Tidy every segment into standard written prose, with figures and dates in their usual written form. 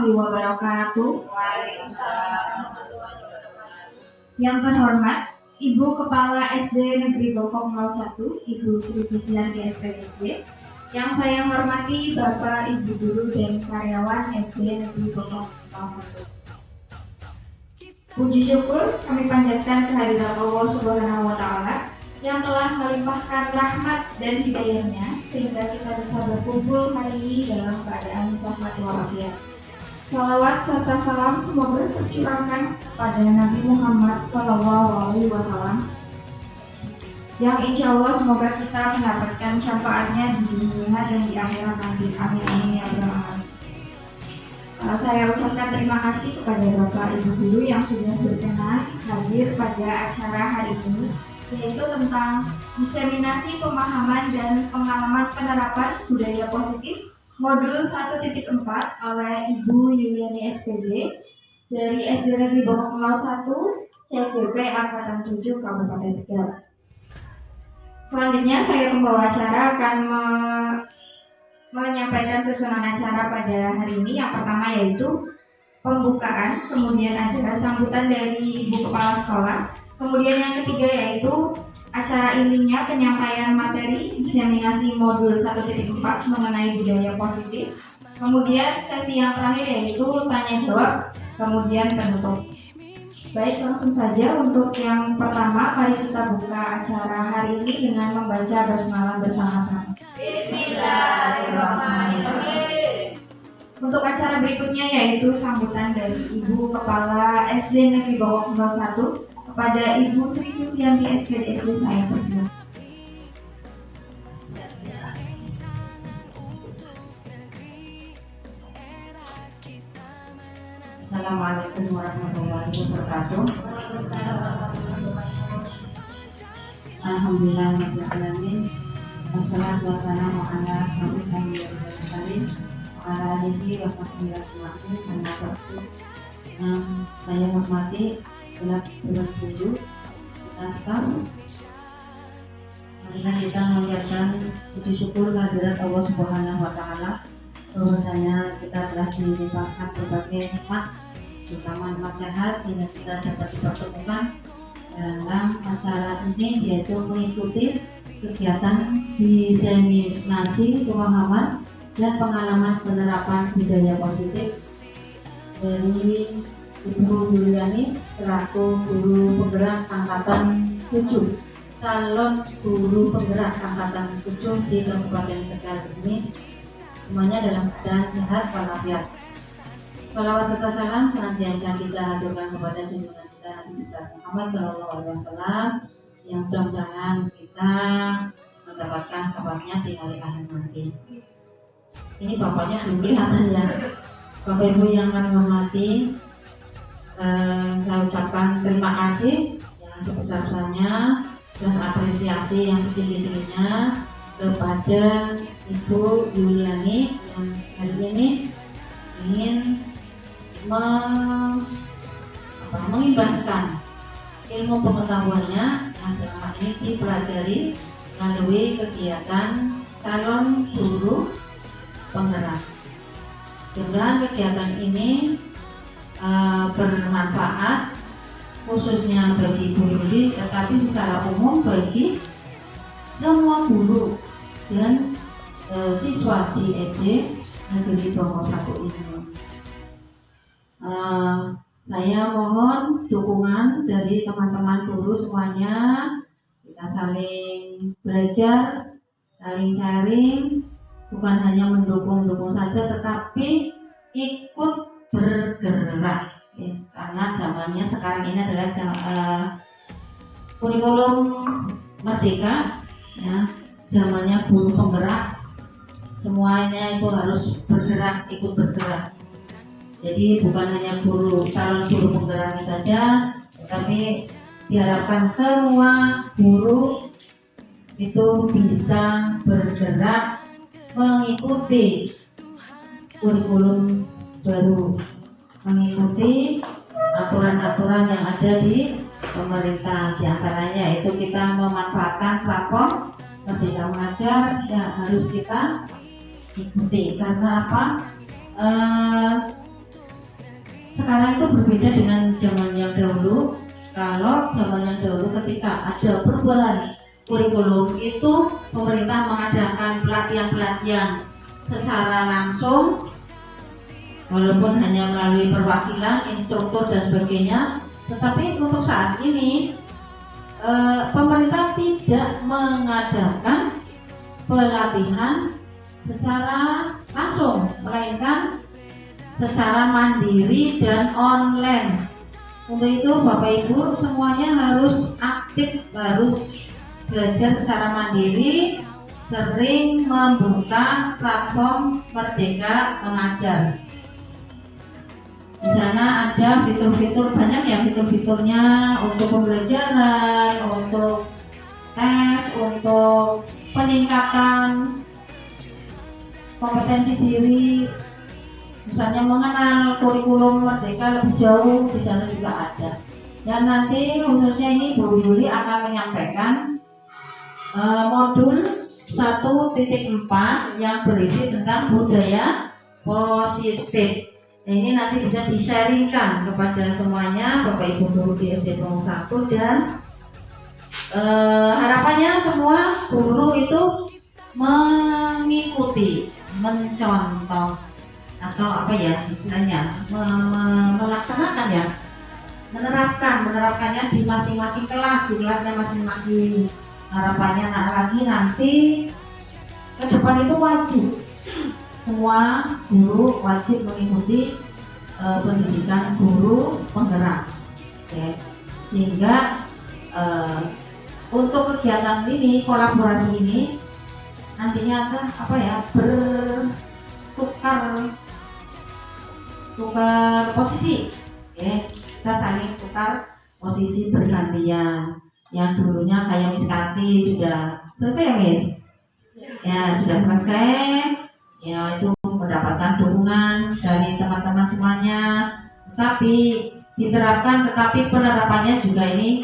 warahmatullahi wabarakatuh. Yang terhormat Ibu Kepala SD Negeri Bokong 01, Ibu Sri Susianti SPSD. Yang saya hormati Bapak, Ibu Guru dan karyawan SD Negeri Bokong 01. Puji syukur kami panjatkan kehadirat Allah Subhanahu wa Ta'ala yang telah melimpahkan rahmat dan hidayahnya sehingga kita bisa berkumpul hari ini dalam keadaan sehat walafiat. Salawat serta salam semoga tercurahkan pada Nabi Muhammad SAW yang insya Allah semoga kita mendapatkan syafaatnya di dunia dan di akhirat nanti. Amin amin ya rabbal alamin. Saya ucapkan terima kasih kepada Bapak Ibu Guru yang sudah berkenan hadir pada acara hari ini, yaitu tentang diseminasi pemahaman dan pengalaman penerapan budaya positif modul 1.4 oleh Ibu Yuliani SPD dari SD Negeri Bogor 01 CGP Angkatan 7 Kabupaten Tegal. Selanjutnya saya pembawa acara akan menyampaikan susunan acara pada hari ini. Yang pertama yaitu pembukaan, kemudian ada sambutan dari Ibu Kepala Sekolah, kemudian yang ketiga yaitu acara intinya penyampaian materi diseminasi modul 1.4 mengenai budaya positif, kemudian sesi yang terakhir yaitu tanya jawab, kemudian penutup. Baik, langsung saja untuk yang pertama, mari kita buka acara hari ini dengan membaca basmalah bersama-sama. Bismillahirrahmanirrahim. Untuk acara berikutnya yaitu sambutan dari Ibu Kepala SD Negeri Bogor 01 kepada Ibu Sri Susianti SPD SD. Saya persilakan. Assalamualaikum warahmatullahi wabarakatuh. Alhamdulillahirrahmanirrahim. Wassalatu wassalamu ala asyrofil mursalin wa ala alihi wa sahbihi ajma'in. Yang saya hormati Bapak Guru, staf. Marilah kita mengucapkan puji syukur kehadirat Allah Subhanahu wa taala bahwasanya kita telah dilimpahkan berbagai nikmat, terutama nikmat sehat, sehingga kita dapat dipertemukan dalam acara ini, yaitu mengikuti kegiatan diseminasi pemahaman dan pengalaman penerapan budaya positif dari Ibu Yuliani selaku guru penggerak angkatan 7, calon guru penggerak angkatan 7 di Kabupaten Tegal ini, semuanya dalam keadaan sehat walafiat. Shalawat serta salam senantiasa kita haturkan kepada junjungan kita Nabi besar Muhammad SAW, yang mudah-mudahan kita mendapatkan sahabatnya di hari akhir nanti. Ini bapaknya belum kelihatan ya. Bapak Ibu yang kami hormati, saya ucapkan terima kasih yang sebesar-besarnya dan apresiasi yang setinggi-tingginya kepada Ibu Yuliani yang hari ini ingin mengimbaskan ilmu pengetahuannya yang selama ini dipelajari melalui kegiatan calon guru penggerak. Mudah-mudahan kegiatan ini bermanfaat khususnya bagi Bu Yuli, tetapi secara umum bagi semua guru dan siswa di SD Negeri Bogor 1 ini. Saya mohon dukungan dari teman-teman guru semuanya. Kita saling belajar, saling sharing, bukan hanya mendukung saja, tetapi ikut bergerak. Karena zamannya sekarang ini adalah kurikulum merdeka, ya, zamannya guru penggerak, semuanya itu harus bergerak, ikut bergerak. Jadi bukan hanya calon guru penggeraknya saja, tetapi diharapkan semua guru itu bisa bergerak mengikuti kurikulum baru, mengikuti aturan-aturan yang ada di pemerintah. Di antaranya yaitu kita memanfaatkan platform Merdeka Mengajar, ya harus kita ikuti. Karena apa? Sekarang itu berbeda dengan zaman yang dahulu. Kalau zaman yang dahulu ketika ada perubahan kurikulum itu pemerintah mengadakan pelatihan-pelatihan secara langsung, walaupun hanya melalui perwakilan, instruktur dan sebagainya. Tetapi untuk saat ini pemerintah tidak mengadakan pelatihan secara langsung, melainkan secara mandiri dan online. Untuk itu Bapak Ibu semuanya harus aktif, harus belajar secara mandiri, sering membuka platform Merdeka Mengajar. Di sana ada fitur-fitur banyak ya, fitur-fiturnya untuk pembelajaran, untuk tes, untuk peningkatan kompetensi diri, misalnya mengenal kurikulum Merdeka lebih jauh, di sana juga ada. Dan nanti khususnya ini Bu Yuli akan menyampaikan modul 1.4 yang berisi tentang budaya positif. Nah, ini nanti bisa di-sharingkan kepada semuanya Bapak Ibu guru di SD 1 dan harapannya semua guru itu mengikuti, mencontoh atau apa ya istilahnya, melaksanakan ya, menerapkannya di masing-masing kelas, di kelasnya masing-masing. Harapannya lagi nanti ke depan itu wajib semua guru wajib mengikuti pendidikan guru penggerak, ya. Sehingga untuk kegiatan ini, kolaborasi ini nantinya akan apa ya, bertukar posisi, ya. Kita saling tukar posisi bergantian. Yang dulunya kayak Miss Karti sudah selesai ya Miss? Ya sudah selesai. Ya itu mendapatkan dukungan dari teman-teman semuanya. Tetapi diterapkan, tetapi penerapannya juga ini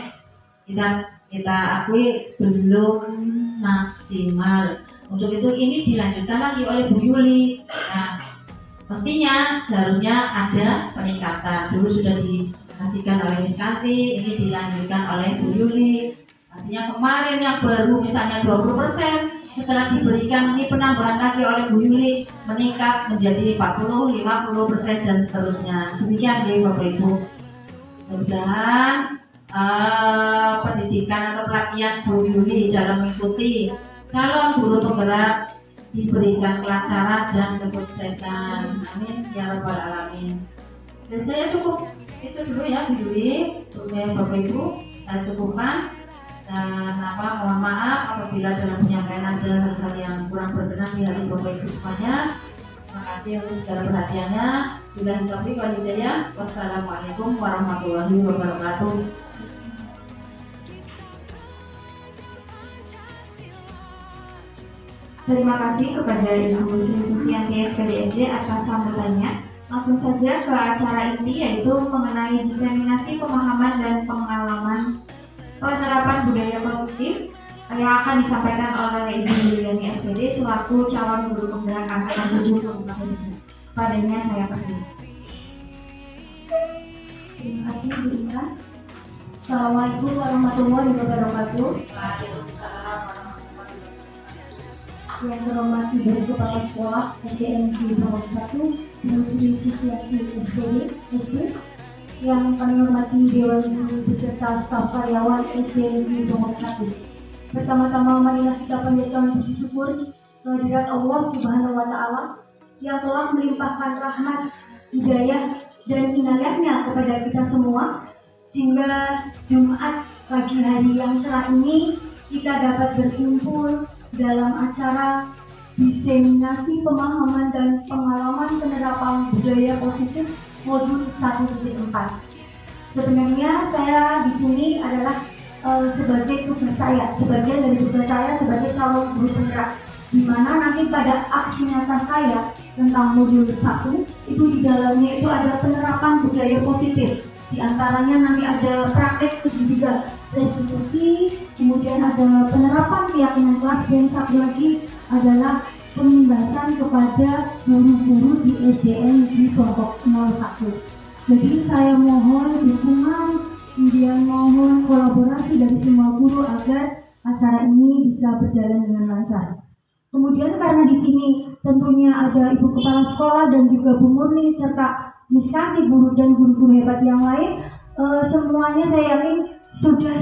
kita akui belum maksimal. Untuk itu ini dilanjutkan lagi oleh Bu Yuli. Nah, mestinya seharusnya ada peningkatan. Dulu sudah dikasihkan oleh Miss Kanti, ini dilanjutkan oleh Bu Yuli. Artinya kemarin yang baru misalnya 20%, setelah diberikan ini penambahan lagi oleh Bu Yuli meningkat menjadi 40, 50% dan seterusnya. Demikian ya Bapak Ibu. Mudah-mudahan pendidikan atau pelatihan Bu Yuli dalam mengikuti calon guru penggerak diberikan kelancaran dan kesuksesan. Amin ya rabbal alamin. Dan saya cukup itu dulu ya Bu Yuli. Oke Bapak Ibu, saya cukupkan. Dan mohon maaf apabila dalam penyampaian ada hal-hal yang kurang berkenan di hati Bapak Ibu semuanya. Terima kasih untuk segala perhatiannya. Billahi taufiq wal hidayah. Wassalamualaikum warahmatullahi wabarakatuh. Terima kasih kepada Ibu Sri Susianti SPDSD atas sambutannya. Langsung saja ke acara inti, yaitu mengenai diseminasi pemahaman dan pengalaman penerapan budaya positif yang akan disampaikan oleh Ibu Yuliani SPD selaku calon guru penggerak angkatan 7 Kabupaten Bekasi. Padanya saya persilakan. Terima kasih Bu Indra. Assalamualaikum warahmatullahi wabarakatuh. Yang terhormat Ibu Kepala Sekolah SDN Negeri Nomor 1 Ibu Sri Susianti SD, yang kami hormati Dewan Guru beserta staf karyawan SDN Negeri Nomor 1. Pertama-tama marilah kita panjatkan puji syukur kehadirat Allah Subhanahu wa Ta'ala yang telah melimpahkan rahmat, hidayah, dan inayahnya kepada kita semua, sehingga Jumat pagi hari yang cerah ini kita dapat berkumpul dalam acara diseminasi pemahaman dan pengalaman penerapan budaya positif modul 1.4. Sebenarnya saya di sini adalah sebagai tugas saya, sebagian dari tugas saya sebagai calon guru penggerak, di mana nanti pada aksi nyata saya tentang modul 1 itu di dalamnya itu ada penerapan budaya positif. Di antaranya nanti ada praktek segitiga restitusi, kemudian ada penerapan keyakinan kelas, dan satu lagi adalah pembahasan kepada guru-guru di SDN di kelompok 01. Jadi saya mohon dukungan, kemudian mohon kolaborasi dari semua guru agar acara ini bisa berjalan dengan lancar. Kemudian karena di sini tentunya ada Ibu Kepala Sekolah dan juga Bu Murni serta Miss Kanti, guru dan guru-guru hebat yang lain, semuanya saya yakin sudah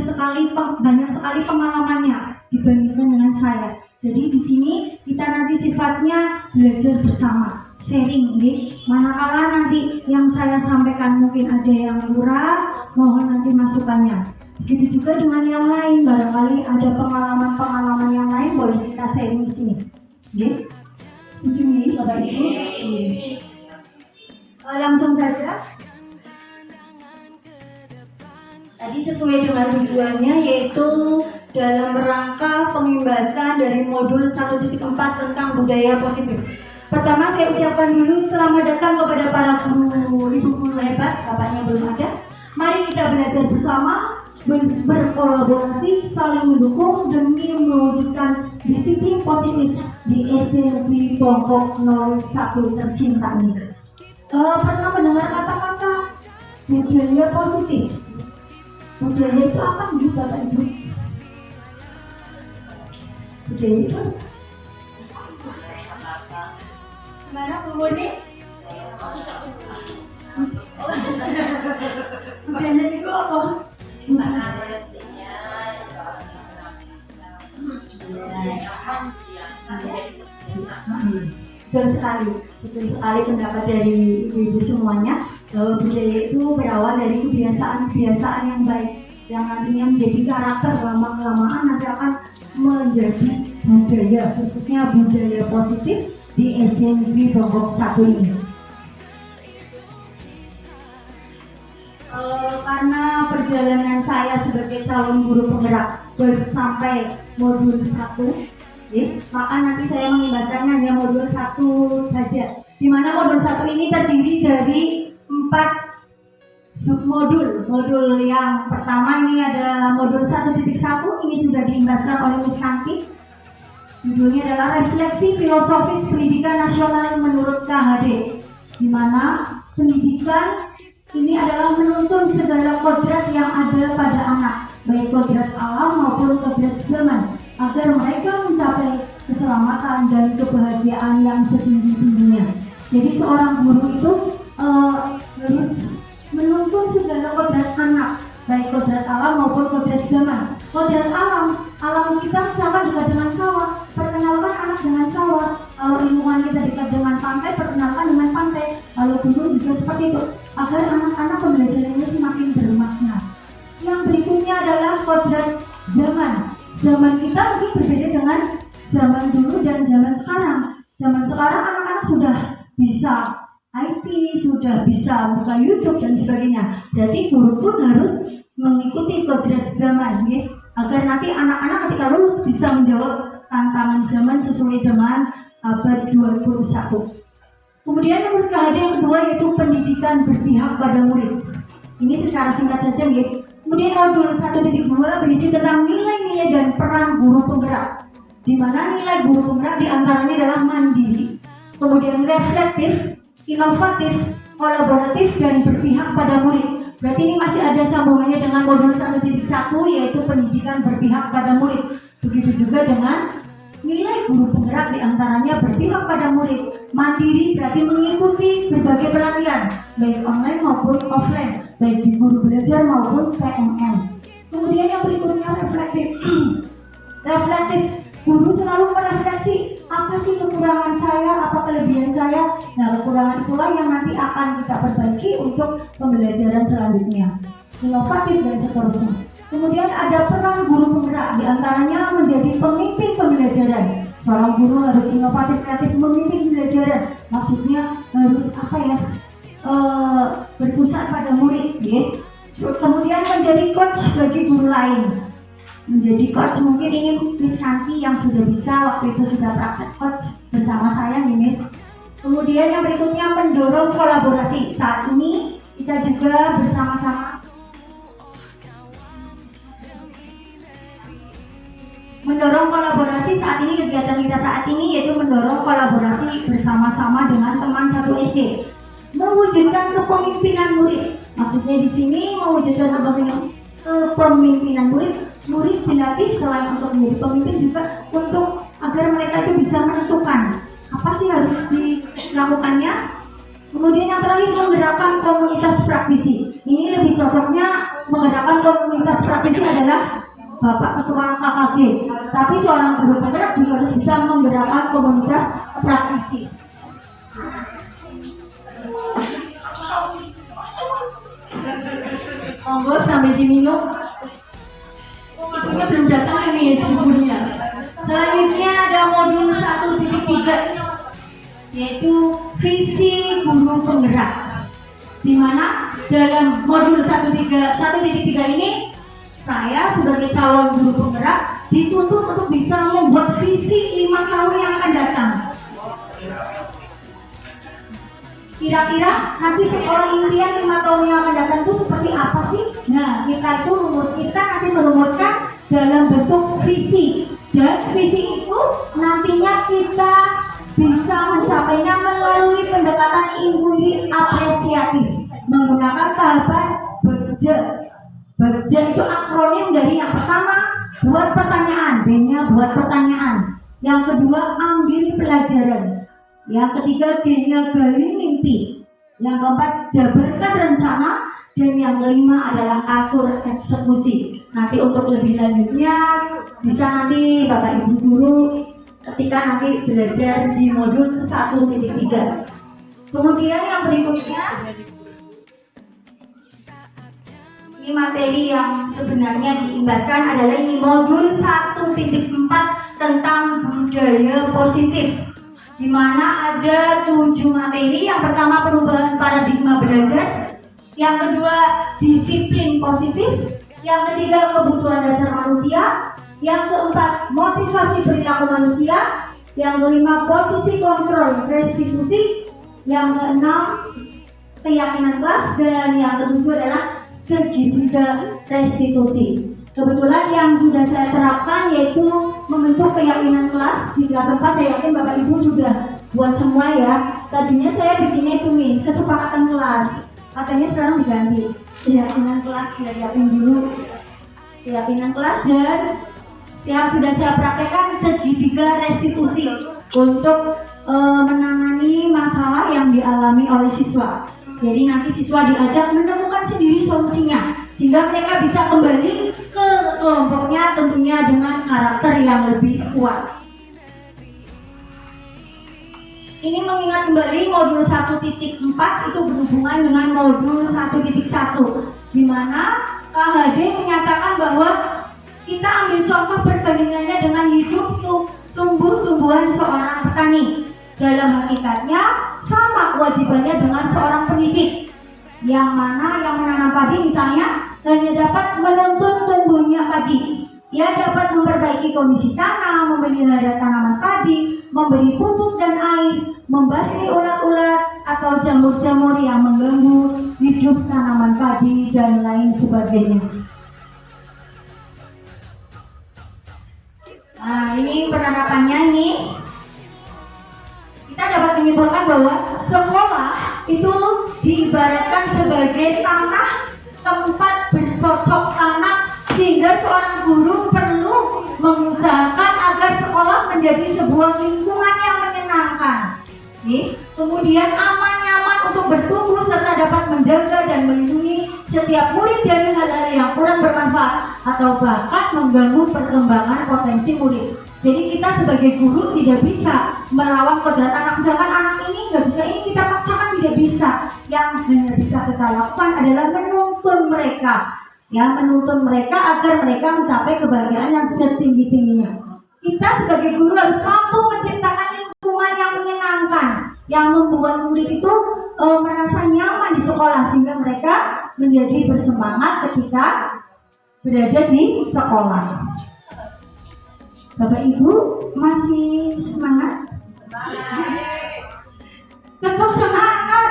banyak sekali pengalamannya dibandingkan dengan saya. Jadi di sini kita nanti sifatnya belajar bersama, sharing, manakala nanti yang saya sampaikan mungkin ada yang kurang, mohon nanti masukannya. Begitu juga dengan yang lain, barangkali ada pengalaman-pengalaman yang lain boleh kita sharing di sini. Ujungnya Bapak Ibu. Langsung saja. Tadi sesuai dengan tujuannya, yaitu dalam rangka pembebasan dari modul 1.4 tentang budaya positif. Pertama saya ucapkan dulu selamat datang kepada para guru, ibu guru hebat, bapaknya belum ada. Mari kita belajar bersama, berkolaborasi, saling mendukung demi mewujudkan disiplin positif di SD Negeri Bongkok 01 tercinta ini. Pernah mendengar kata-kata budaya positif? Budaya itu apa sih Bapak Ibu? Budaya itu mana kemudian? Budaya itu apa? Betul sekali pendapat dari ibu-ibu semuanya. Budaya itu berawal dari kebiasaan-kebiasaan yang baik, yang nantinya menjadi karakter lama-kelamaan nanti akan menjadi budaya, khususnya budaya positif di SD Negeri Bongkok 1 ini. Karena perjalanan saya sebagai calon guru penggerak baru sampai modul 1, maka nanti saya mengimbaskan hanya modul 1 saja, di mana modul 1 ini terdiri dari 4 submodul. Modul yang pertama ini ada modul 1.1, ini sudah diimbaskan oleh Miss Santi. Judulnya adalah Refleksi Filosofis Pendidikan Nasional menurut KHD, di mana pendidikan ini adalah menuntun segala kodrat yang ada pada anak, baik kodrat alam maupun kodrat zaman, agar mereka mencapai keselamatan dan kebahagiaan yang setinggi-tingginya. Jadi seorang guru itu harus menuntun segala kodrat anak, baik kodrat alam maupun kodrat zaman. Kodrat alam kita sama dekat dengan sawah, perkenalkan anak dengan sawah. Kalau lingkungan kita dekat dengan pantai, perkenalkan dengan pantai. Kalau gunung juga seperti itu, agar anak-anak pembelajarannya semakin bermakna. Yang berikutnya adalah kodrat zaman. Zaman kita mungkin berbeda dengan zaman dulu dan zaman sekarang. Zaman sekarang anak-anak sudah bisa IT, sudah bisa buka YouTube dan sebagainya. Berarti guru pun harus mengikuti kodrat zaman, ya, agar nanti anak-anak ketika lulus bisa menjawab tantangan zaman sesuai dengan abad 21. Kemudian nomor KHD yang kedua yaitu pendidikan berpihak pada murid. Ini secara singkat saja, ya. Kemudian modul 1.2 berisi tentang nilai-nilai dan peran guru penggerak, di mana nilai guru penggerak diantaranya adalah mandiri, kemudian reflektif, inovatif, kolaboratif, dan berpihak pada murid. Berarti ini masih ada sambungannya dengan modul 1.1 yaitu pendidikan berpihak pada murid. Begitu juga dengan nilai guru penggerak diantaranya berpihak pada murid. Mandiri berarti mengikuti berbagai pelatihan baik online maupun offline, baik di guru belajar maupun PNN. Kemudian yang berikutnya reflektif. Reflektif, guru selalu merefleksi apa sih kekurangan saya, apa kelebihan saya. Nah, kekurangan itulah yang nanti akan kita perbaiki untuk pembelajaran selanjutnya. Inovatif dan seterusnya. Kemudian ada peran guru penggerak, diantaranya menjadi pemimpin pembelajaran. Seorang guru harus inovatif, kreatif, memimpin pembelajaran. Maksudnya harus berpusat pada murid, ya. Kemudian menjadi coach bagi guru lain. Menjadi coach mungkin ini Miss Santi yang sudah bisa, waktu itu sudah praktek coach bersama saya nih Miss. Kemudian yang berikutnya mendorong kolaborasi. Saat ini kita juga bersama-sama mendorong kolaborasi. Saat ini kegiatan kita saat ini yaitu mendorong kolaborasi bersama-sama dengan teman satu SD, mewujudkan kepemimpinan murid. Maksudnya di sini mewujudkan kepemimpinan murid. Murid dilatih selain untuk menjadi pemimpin juga untuk agar mereka itu bisa menentukan apa sih harus dilakukannya. Kemudian yang terakhir menggerakkan komunitas praktisi. Ini lebih cocoknya menggerakkan komunitas praktisi adalah Bapak Ketua KKG. Tapi seorang guru penggerak juga harus bisa menggerakkan komunitas praktisi. Monggo sambil diminum. Waktunya belum datang ini sebenarnya. Selanjutnya ada modul 1.3 yaitu visi guru penggerak, di mana dalam modul 1.3 ini saya sebagai calon guru penggerak dituntut untuk bisa membuat visi 5 tahun yang akan datang. Kira-kira nanti sekolah impian 5 tahun yang akan datang itu seperti apa sih? Nah, kita nanti merumuskan dalam bentuk visi. Dan visi itu nantinya kita bisa mencapainya melalui pendekatan inquiry apresiatif menggunakan tahapan BERJE. BERJE itu akronim dari yang pertama buat pertanyaan, B-nya buat pertanyaan. Yang kedua ambil pelajaran. Yang ketiga D-nya gali mimpi. Yang keempat jabarkan rencana. Dan yang kelima adalah atur eksekusi. Nanti untuk lebih lanjutnya bisa nanti Bapak Ibu guru ketika nanti belajar di modul 1.3. Kemudian yang berikutnya, ini materi yang sebenarnya diimbaskan adalah ini modul 1.4 tentang budaya positif, di mana ada 7 materi. Yang pertama perubahan paradigma belajar, yang kedua disiplin positif, yang ketiga kebutuhan dasar manusia, yang keempat motivasi perilaku manusia, yang kelima posisi kontrol restitusi, yang keenam keyakinan kelas, dan yang ketujuh adalah segitiga restitusi. Kebetulan yang sudah saya terapkan yaitu membentuk keyakinan kelas di kelas 4. Saya yakin Bapak Ibu sudah buat semua ya. Tadinya saya bikinnya tulis kesepakatan kelas, katanya sekarang diganti keyakinan kelas. Biar yakin dulu keyakinan kelas, dan sudah saya praktekkan segitiga restitusi untuk menangani masalah yang dialami oleh siswa. Jadi nanti siswa diajak menemukan sendiri solusinya sehingga mereka bisa kembali ke kelompoknya, tentunya dengan karakter yang lebih kuat. Ini mengingat kembali modul 1.4 itu berhubungan dengan modul 1.1, di mana KHD menyatakan bahwa kita ambil contoh perbandingannya dengan hidup tumbuh-tumbuhan seorang petani. Dalam hakikatnya sama kewajibannya dengan seorang pendidik, yang mana yang menanam padi misalnya hanya dapat menuntun tumbuhnya padi. Ia dapat memperbaiki kondisi tanah, memelihara tanaman padi, memberi pupuk dan air, membasmi ulat-ulat atau jamur-jamur yang mengganggu hidup tanaman padi, dan lain sebagainya. Nah, ini penerapannya nih. Kita dapat menyimpulkan bahwa sekolah itu diibaratkan sebagai tanah tempat bercocok tanam, sehingga seorang guru perlu mengusahakan agar sekolah menjadi sebuah lingkungan yang menyenangkan. Kemudian aman, nyaman untuk bertumbuh serta dapat menjaga dan melindungi setiap murid dari hal-hal yang kurang bermanfaat atau bahkan mengganggu perkembangan potensi murid. Jadi kita sebagai guru tidak bisa melawan kodrat anak. Misalkan anak ini nggak bisa ini, kita paksakan, tidak bisa. Yang hanya bisa kita lakukan adalah menuntun mereka, ya, menuntun mereka agar mereka mencapai kebahagiaan yang setinggi-tingginya. Kita sebagai guru harus mampu menciptakan lingkungan yang menyenangkan, yang membuat murid itu merasa nyaman di sekolah, sehingga mereka menjadi bersemangat ketika berada di sekolah. Bapak Ibu masih semangat? Tetap semangat.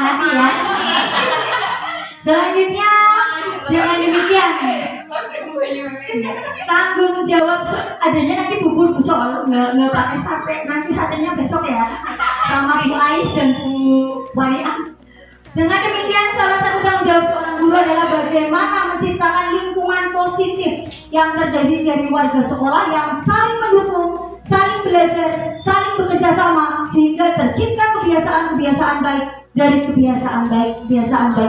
Nanti ya. Selanjutnya dengan demikian tanggung jawab adanya nanti bubur soal nggak pakai sate, nanti satenya besok ya sama Bu Ais dan Bu Waria. Dengan demikian salah satu tanggung jawab seorang guru adalah bagaimana menciptakan lingkungan positif yang terdiri dari warga sekolah yang saling mendukung, saling belajar, saling bekerja sama, sehingga tercipta kebiasaan-kebiasaan baik. Dari kebiasaan baik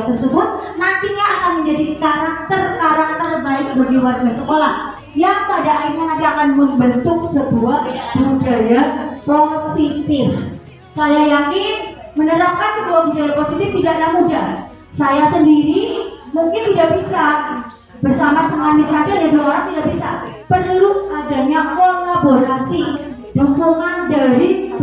tersebut nantinya akan menjadi karakter baik bagi warga sekolah, yang pada akhirnya nanti akan membentuk sebuah budaya positif. Saya yakin menerapkan sebuah budaya positif tidaklah mudah. Saya sendiri mungkin tidak bisa, bersama teman saja ada 2 orang tidak bisa. Perlu adanya kolaborasi, dukungan dari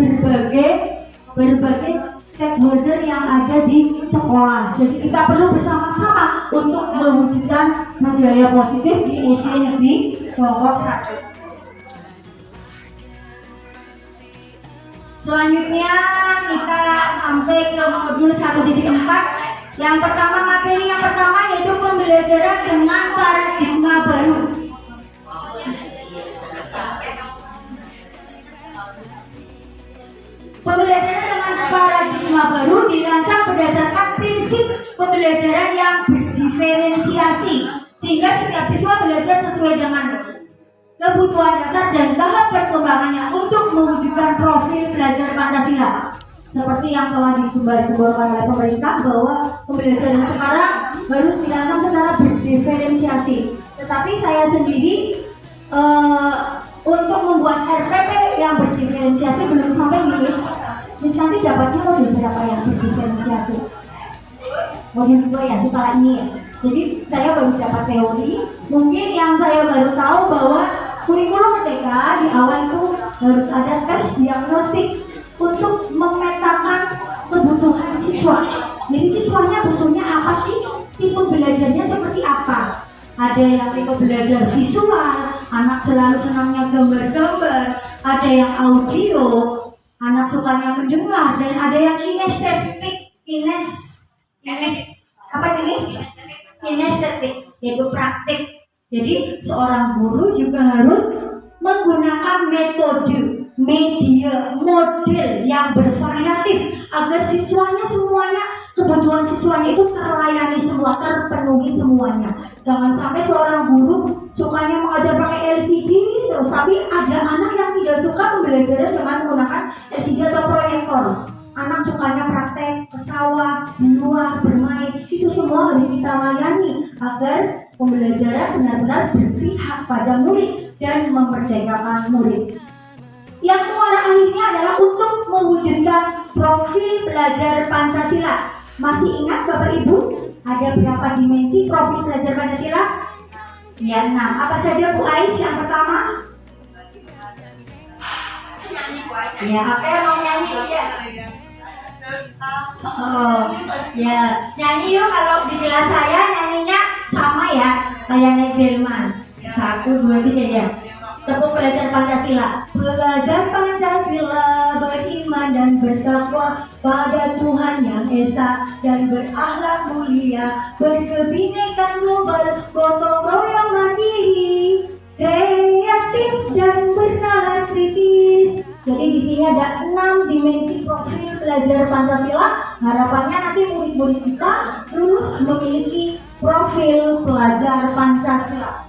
berbagai stakeholder yang ada di sekolah. Jadi kita perlu bersama-sama untuk mewujudkan budaya positif di SD Negeri Bogor 1. Selanjutnya kita sampai ke modul 1.4. Yang pertama, materi yang pertama yaitu pembelajaran dengan paradigma baru. Pembelajaran dengan paradigma baru dirancang berdasarkan prinsip pembelajaran yang berdiferensiasi, sehingga setiap siswa belajar sesuai dengan kebutuhan dasar dan tahap perkembangannya untuk mewujudkan profil belajar Pancasila. Seperti yang telah digembar-gemborkan oleh pemerintah bahwa pembelajaran sekarang harus dirancang secara berdiferensiasi. Tetapi saya sendiri untuk membuat RPP yang berdiferensiasi belum sampai menulis. Nanti dapatnya modul berapa yang berdiferensiasi? Modul 2 ya, setelah ini ya. Jadi saya baru dapat teori. Mungkin yang saya baru tahu bahwa kurikulum merdeka di awal itu harus ada tes diagnostik untuk memetakan kebutuhan siswa. Jadi siswanya butuhnya apa sih? Tipe belajarnya seperti apa? Ada yang tipe belajar visual, anak selalu senangnya gambar-gambar. Ada yang audio, anak sukanya mendengar. Dan ada yang kinestetik, kinestetik, yaitu praktik. Jadi seorang guru juga harus menggunakan metode, media, model yang bervariatif agar siswanya semuanya, kebutuhan siswanya itu terlayani semua, terpenuhi semuanya. Jangan sampai seorang guru sukanya mengajar pakai LCD terus, tapi ada anak yang tidak suka pembelajaran dengan menggunakan LCD atau proyektor. Anak sukanya praktek ke sawah, di luar bermain, itu semua harus kita layani agar pembelajaran benar-benar berpihak pada murid dan memerdekakan murid. Yang muara akhirnya adalah untuk mewujudkan profil belajar Pancasila. Masih ingat Bapak Ibu? Ada berapa dimensi profil belajar Pancasila? Ya, 6. Apa saja Bu Ais yang pertama? Ya, apa yang mau nyanyi ya? Oh, ya, nyanyi yuk. Kalau di kelas saya nyanyinya sama ya, kayak Nek Delman. 1, 2, 3 ya. Tepuk belajar Pancasila. Belajar Pancasila, beriman dan bertakwa pada Tuhan yang Esa dan berakhlak mulia, berkebinekaan global, gotong royong mandiri, kreatif dan bernalar kritis. Jadi di sini ada 6 dimensi profil belajar Pancasila. Harapannya nanti murid-murid kita lulus memiliki profil pelajar Pancasila.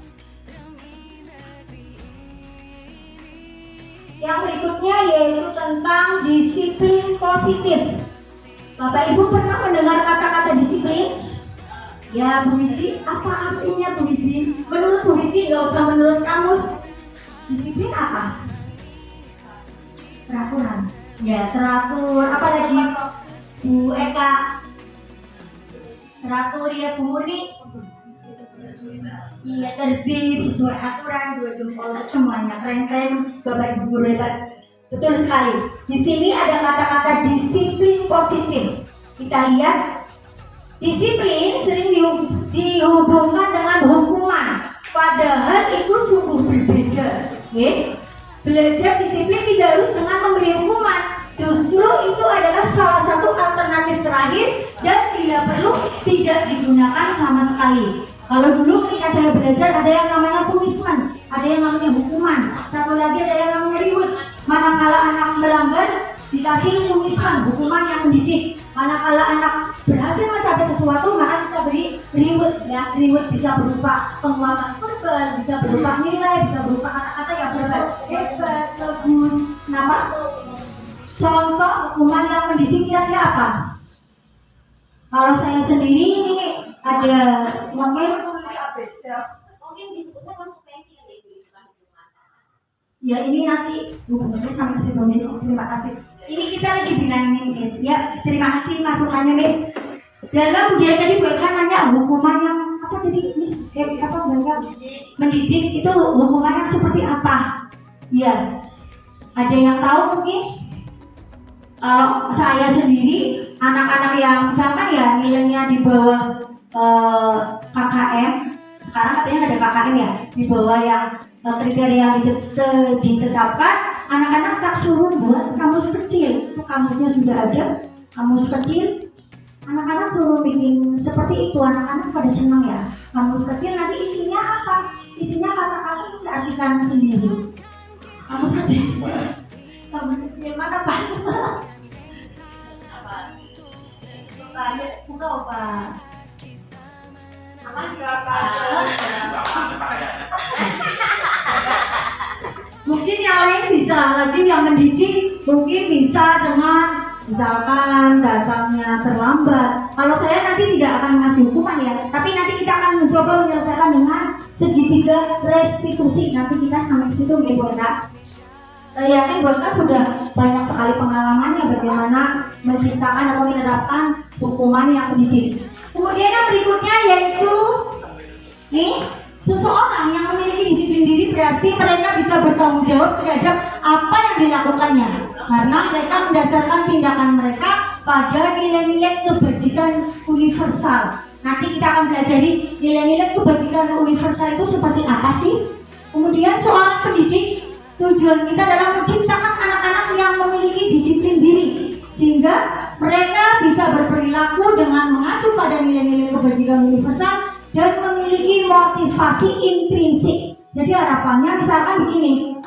Yang berikutnya yaitu tentang disiplin positif. Bapak Ibu pernah mendengar kata-kata disiplin? Ya Bu Widi, apa artinya Bu Widi? Menurut Bu Widi, nggak usah menurut kamus. Disiplin apa? Peraturan. Ya, teratur. Apa lagi? Bu Eka. Teratur ya Bu Murni. Iya, tertib sesuai aturan, 2 jempol semuanya keren-keren Bapak Ibu guru hebat. Betul sekali. Di sini ada kata-kata disiplin positif. Kita lihat, disiplin sering dihubungkan dengan hukuman, padahal itu sungguh berbeda. Okay? Belajar disiplin tidak harus dengan memberi hukuman. Justru itu adalah salah satu alternatif terakhir dan bila perlu tidak digunakan sama sekali. Kalau dulu ketika saya belajar ada yang namanya punishment, ada yang namanya hukuman, satu lagi ada yang namanya reward. Manakala anak melanggar dikasih punishment, hukuman yang mendidik. Manakala anak berhasil mencapai sesuatu maka kita beri reward. Ya, reward bisa berupa penguatan verbal, bisa berupa nilai, bisa berupa kata-kata yang berbeda. Hebat, bagus. Kenapa? Contoh hukuman yang mendidik kira-kira apa? Kalau saya sendiri ini ada mungkin disebutnya konsekuensi yang dibutuhkan. ya ini nanti hubungannya sampai ke situ. Terima kasih. Ini kita lagi bilangin Miss ya. Terima kasih masukannya Miss. Dalam budaya tadi bukan nanya hukuman yang apa tadi Miss? Apa enggak? Mendidik itu hukuman yang seperti apa? Ya. Ada yang tahu mungkin? Kalau saya sendiri anak-anak yang misalkan ya nilainya di bawah KKM, sekarang katanya ada KKM ya, di bawah yang kriteria yang ditetapkan, anak-anak tak suruh buat kamus kecil. Itu kamusnya sudah ada, kamus kecil. Anak-anak suruh bikin seperti itu, anak-anak pada senang ya. Kamus kecil nanti isinya apa? Isinya kata-kata itu diartikan sendiri. Kamus kecil. Kamus kecil mana Pak? Buka apa? Apa siapa? Mungkin yang lain bisa lagi yang mendidik, mungkin bisa dengan misalkan datangnya terlambat. Kalau saya nanti tidak akan ngasih hukuman ya, tapi nanti kita akan mencoba menyelesaikan dengan segitiga restitusi. Nanti kita sampai ke situ ya Bu Eka. Yakin Bu Eka sudah banyak sekali pengalamannya bagaimana menciptakan atau menerapkan hukuman yang mendidik. Kemudian yang berikutnya yaitu nih, seseorang yang memiliki disiplin diri berarti mereka bisa bertanggung jawab terhadap apa yang dilakukannya, karena mereka mendasarkan tindakan mereka pada nilai-nilai kebajikan universal. Nanti kita akan pelajari nilai-nilai kebajikan universal itu seperti apa sih. Kemudian seorang pendidik, tujuan kita adalah menciptakan anak-anak yang memiliki disiplin diri sehingga mereka bisa berperilaku dengan mengacu pada nilai-nilai kebajikan universal dan memiliki motivasi intrinsik. Jadi harapannya misalkan begini,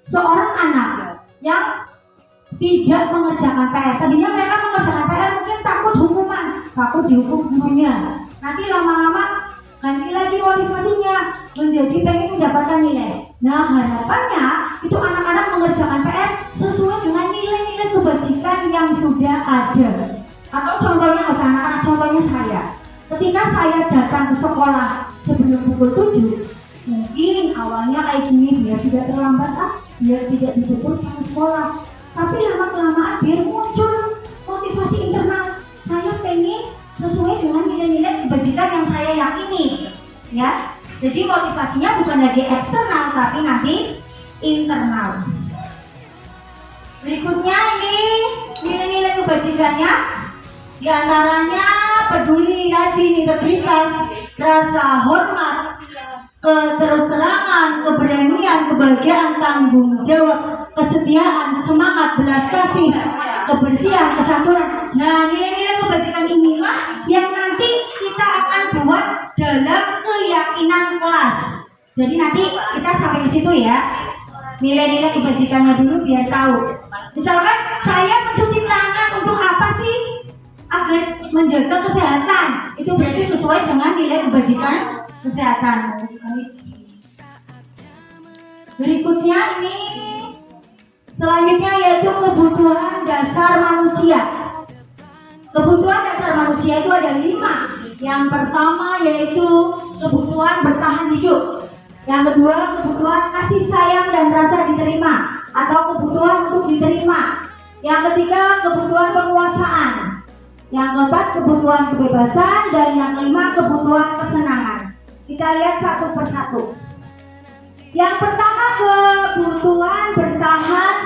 seorang anak yang tidak mengerjakan PR, tadinya mereka mengerjakan PR mungkin takut hukuman, takut dihukum gurunya. Nanti lama-lama ganti lagi motivasinya menjadi pengen mendapatkan nilai. Nah harapannya itu anak-anak mengerjakan PR sesuai dengan nilai-nilai kebajikan yang sudah ada. Atau contohnya anak-anak, contohnya saya. Ketika saya datang ke sekolah sebelum pukul 7, mungkin awalnya kayak gini, biar tidak terlambat biar tidak dijemput ke sekolah. Tapi lama-kelamaan biar muncul motivasi internal. Saya pengen sesuai dengan nilai-nilai kebajikan yang saya yakini, ya. Jadi motivasinya bukan lagi eksternal, tapi nanti internal. Berikutnya ini nilai-nilai kebajikannya, di antaranya peduli, rajin, integritas, rasa hormat, keterus-terangan, keberanian, kebahagiaan, tanggung jawab, kesetiaan, semangat, belas kasih, kebersihan, kesatuan. Nah, nilai-nilai kebajikan inilah yang nanti kita akan buat dalam keyakinan kelas. Jadi nanti kita sampai di situ ya. Nilai-nilai kebajikannya dulu biar tahu. Misalkan saya mencuci tangan untuk apa sih? Agar menjaga kesehatan. Itu berarti sesuai dengan nilai kebajikan kesehatan. Berikutnya ini selanjutnya yaitu kebutuhan dasar manusia. Kebutuhan dasar manusia itu ada 5. Yang pertama yaitu kebutuhan bertahan hidup. Yang kedua kebutuhan kasih sayang dan rasa diterima atau kebutuhan untuk diterima. Yang ketiga kebutuhan penguasaan. Yang keempat kebutuhan kebebasan dan yang kelima kebutuhan kesenangan. Kita lihat satu persatu. Yang pertama kebutuhan bertahan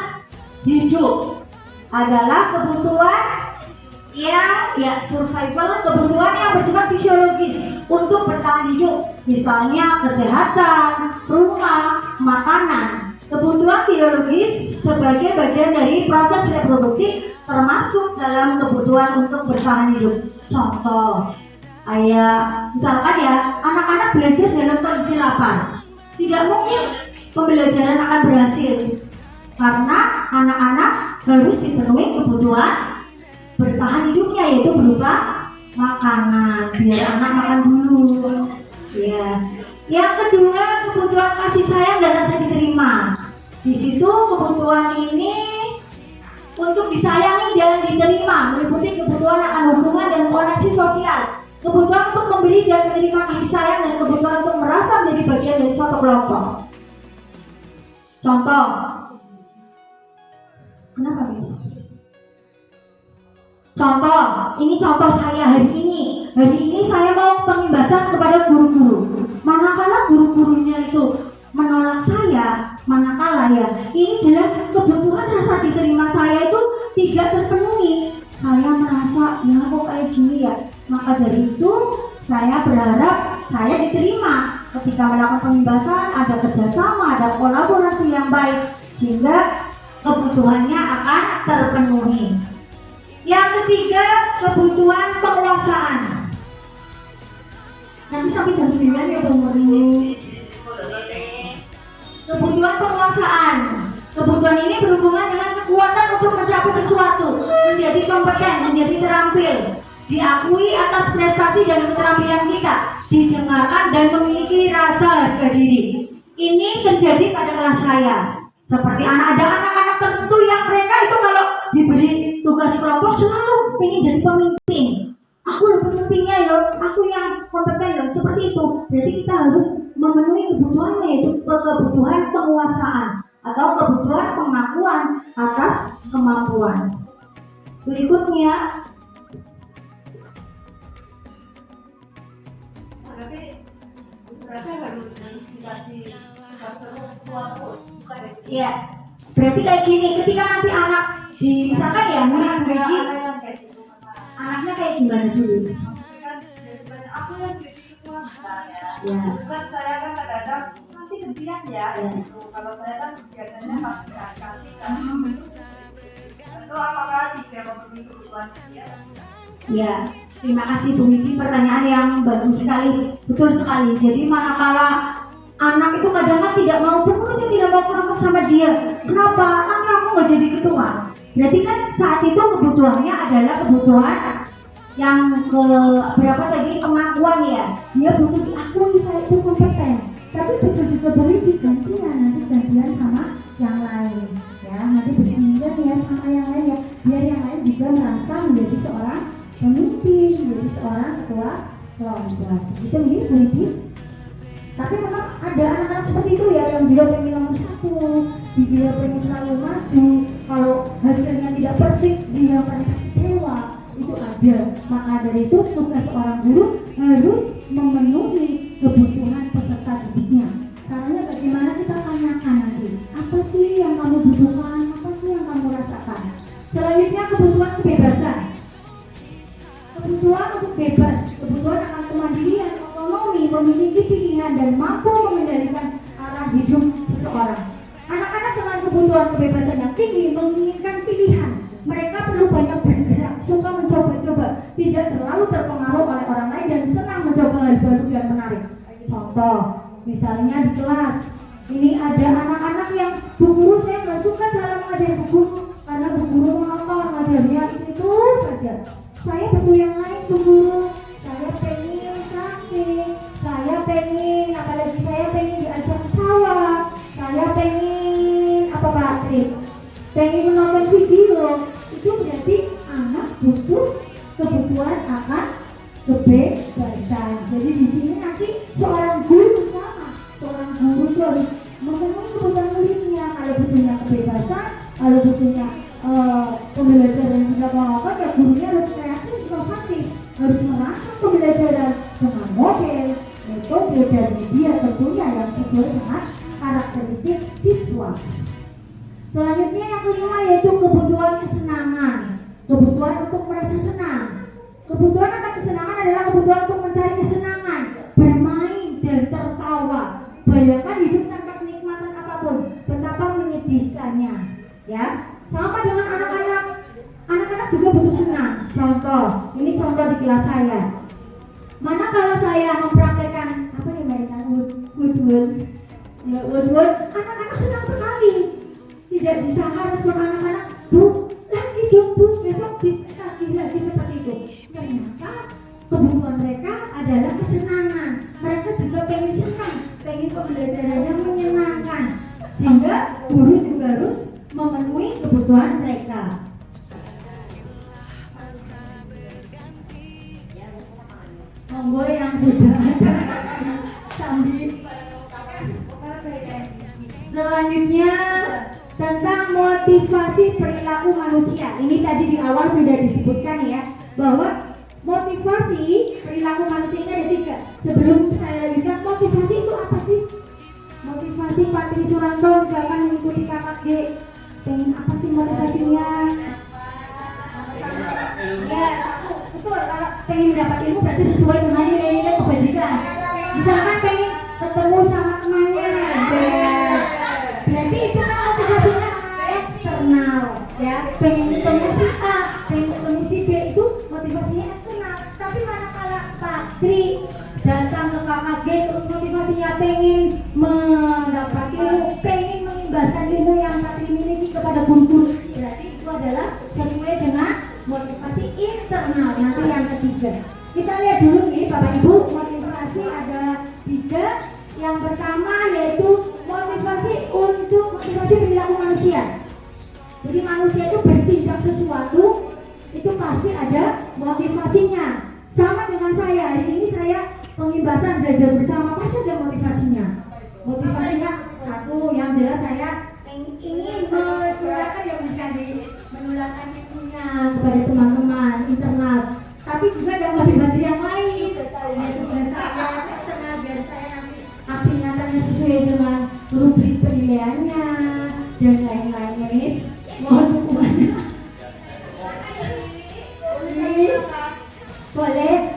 hidup adalah kebutuhan yang survival, kebutuhan yang bersifat fisiologis untuk bertahan hidup, misalnya kesehatan, rumah, makanan. Kebutuhan biologis sebagai bagian dari proses reproduksi termasuk dalam kebutuhan untuk bertahan hidup. Contoh, kayak misalkan ya anak-anak belajar dalam kondisi lapar, tidak mungkin pembelajaran akan berhasil karena anak-anak harus dipenuhi kebutuhan bertahan hidupnya, yaitu berupa makanan, biar anak makan dulu ya. Yang kedua kebutuhan kasih sayang dan rasa diterima. Di situ kebutuhan ini untuk disayangi dan diterima meliputi kebutuhan akan hubungan dan koneksi sosial, kebutuhan untuk memberi dan menerima kasih sayang, dan kebutuhan untuk merasa menjadi bagian dari suatu kelompok. Contoh, kenapa guys? Contoh, ini contoh saya hari ini. Hari ini saya mau pengimbasan kepada guru-guru. Manakala guru-gurunya itu menolak saya, manakala ya, ini jelas kebutuhan rasa diterima saya itu tidak terpenuhi. Saya merasa Maka dari itu saya berharap saya diterima ketika melakukan pembebasan, ada kerjasama, ada kolaborasi yang baik sehingga kebutuhannya akan terpenuhi. Yang ketiga, kebutuhan penguasaan. Nanti sampai jam 9 ya Bang Murni. Kebutuhan penguasaan. Kebutuhan ini berhubungan dengan kekuatan untuk mencapai sesuatu, menjadi kompeten, menjadi terampil, diakui atas prestasi dan keterampilan kita, didengarkan dan memiliki rasa harga diri. Ini terjadi pada kelas saya. Seperti ada anak-anak tertentu yang mereka itu kalau diberi tugas kelompok selalu ingin jadi pemimpin. Aku loh pemimpinnya loh, aku yang kompeten loh, seperti itu. Jadi kita harus memenuhi kebutuhannya, yaitu kebutuhan penguasaan atau kebutuhan pengakuan atas kemampuan. Berikutnya, berarti harus dikasih kelompok. ya, berarti kayak gini, ketika nanti anak misalkan ya murid-murid anaknya kayak gimana dulu? Aku yang jadi ketua Ya. Ustaz, saya kan kadang-kadang nanti gantian ya. Gitu. Kalau saya kan biasanya ganti kan. Itu apakah tidak memenuhi kebutuhan dia? Ya, terima kasih Bu Widi, pertanyaan yang bagus sekali, betul sekali. Jadi manakala anak itu kadang-kadang tidak mau terus, tidak mau kelompok sama dia. Kenapa? Kan kamu nggak jadi ketua. Berarti kan saat itu kebutuhannya adalah kebutuhan yang ke berapa tadi, pengakuan ya. Dia butuh diakui saya itu kompeten. Tapi betul juga boleh digantian, nanti gantian sama yang lain. Ya, nanti bergantian ya sama yang lain ya. Biar yang lain juga merasa menjadi seorang pemimpin, menjadi seorang ketua kelompok. Itu mungkin politik. Tapi memang ada anak-anak seperti itu ya, yang dia pengen nomor 1, dia pengen selalu maju. Kalau hasilnya tidak persik, dia merasa kecewa. Itu ada. Maka dari itu tugas seorang guru harus memenuhi kebutuhan peserta didiknya. Caranya bagaimana, kita tanyakan nanti, apa sih yang kamu butuhkan, apa sih yang kamu rasakan. Selanjutnya kebutuhan kebebasan. Kebutuhan untuk bebas, kebutuhan akan kemandirian, otonomi, memiliki pilihan dan mampu mengendalikan arah hidup seseorang. Anak-anak dengan kebutuhan kebebasan yang tinggi menginginkan pilihan. Mereka perlu banyak bergerak, suka mencoba-coba, tidak terlalu terpengaruh oleh orang lain dan senang mencoba hal baru dan menarik. Contoh, misalnya di kelas, ini ada anak-anak yang bu guru saya nggak suka cara mengajar bu guru karena bu guru monoton ngajarnya itu saja. Saya butuh yang lain bu guru. Saya pengen camping, saya pengen, apalagi saya pengen diajak sawah, saya pengen apa Pak Tri? Pengen menonton video. Itu berarti anak butuh kebutuhan akan kebebasan. Jadi di sini nanti seorang guru sama, seorang guru harus memenuhi kebutuhan muridnya. Kalau butuhnya kebebasan, kalau butuhnya pembelajaran yang tidak melakukan, ya gurunya harus kreatif, inovatif, harus merancang pembelajaran dengan model, metode dan media tentunya yang sesuai dengan karakteristik siswa. Selanjutnya yang kelima yaitu kebutuhan kesenangan, kebutuhan untuk merasa senang. Kebutuhan akan kesenangan adalah kebutuhan untuk mencari kesenangan, bermain dan tertawa. Bayangkan hidup tanpa kenikmatan apapun, betapa menyedihkannya. Ya, sama dengan anak-anak. Anak-anak juga butuh senang. Contoh, ini contoh di kelas saya. Manakala saya mempraktekkan apa yang mereka woodwork, anak-anak senang sekali. Tidak bisa harus anak-anak, bu, lagi dong bu, besok lagi seperti itu. Ternyata kebutuhan mereka adalah kesenangan. Mereka juga pengen senang, pengen pembelajarannya menyenangkan. Sehingga guru juga harus memenuhi kebutuhan mereka. Monggo yang sudah ada sambil. Selanjutnya tentang motivasi perilaku manusia. Ini tadi di awal sudah disebutkan ya, bahwa motivasi perilaku manusia ini ada 3. Sebelum saya lanjutkan, motivasi itu apa sih? Motivasi Pak Tri Suranto silakan mengikuti kakak G. Pengen apa sih motivasinya? Ya, betul, kalau pengen mendapat ilmu berarti sesuai dengan nilai-nilai kebajikan. Misalkan pengen ketemu sama temannya, berarti itu kan motivasinya eksternal, ya. Pengen ketemu si A, pengen ketemu si B itu motivasinya eksternal. Tapi manakala Pak Tri datang ke KKG terus motivasinya pengen mendapat ilmu, pengen mengimbaskan ilmu yang Pak Tri miliki kepada guru, berarti itu adalah sesuai dengan motivasi internal. Nanti yang ketiga, kita lihat dulu nih Bapak Ibu, motivasi ada 3. Yang pertama yaitu motivasi untuk motivasi perilaku manusia. Jadi manusia itu bertindak sesuatu itu pasti ada motivasinya. Sama dengan saya, hari ini saya pengimbasan belajar bersama, pasti ada motivasinya. Motivasinya satu, yang jelas saya ingin menularkan yang bisa menularkan ilmunya kepada teman-teman internal. Tapi juga ada motivasi yang lain, yaitu berdasarkan eksternal, biar saya nanti aksi nyatanya sesuai dengan rubrik penilaiannya dan lain-lainnya. Nih, mohon dukungannya.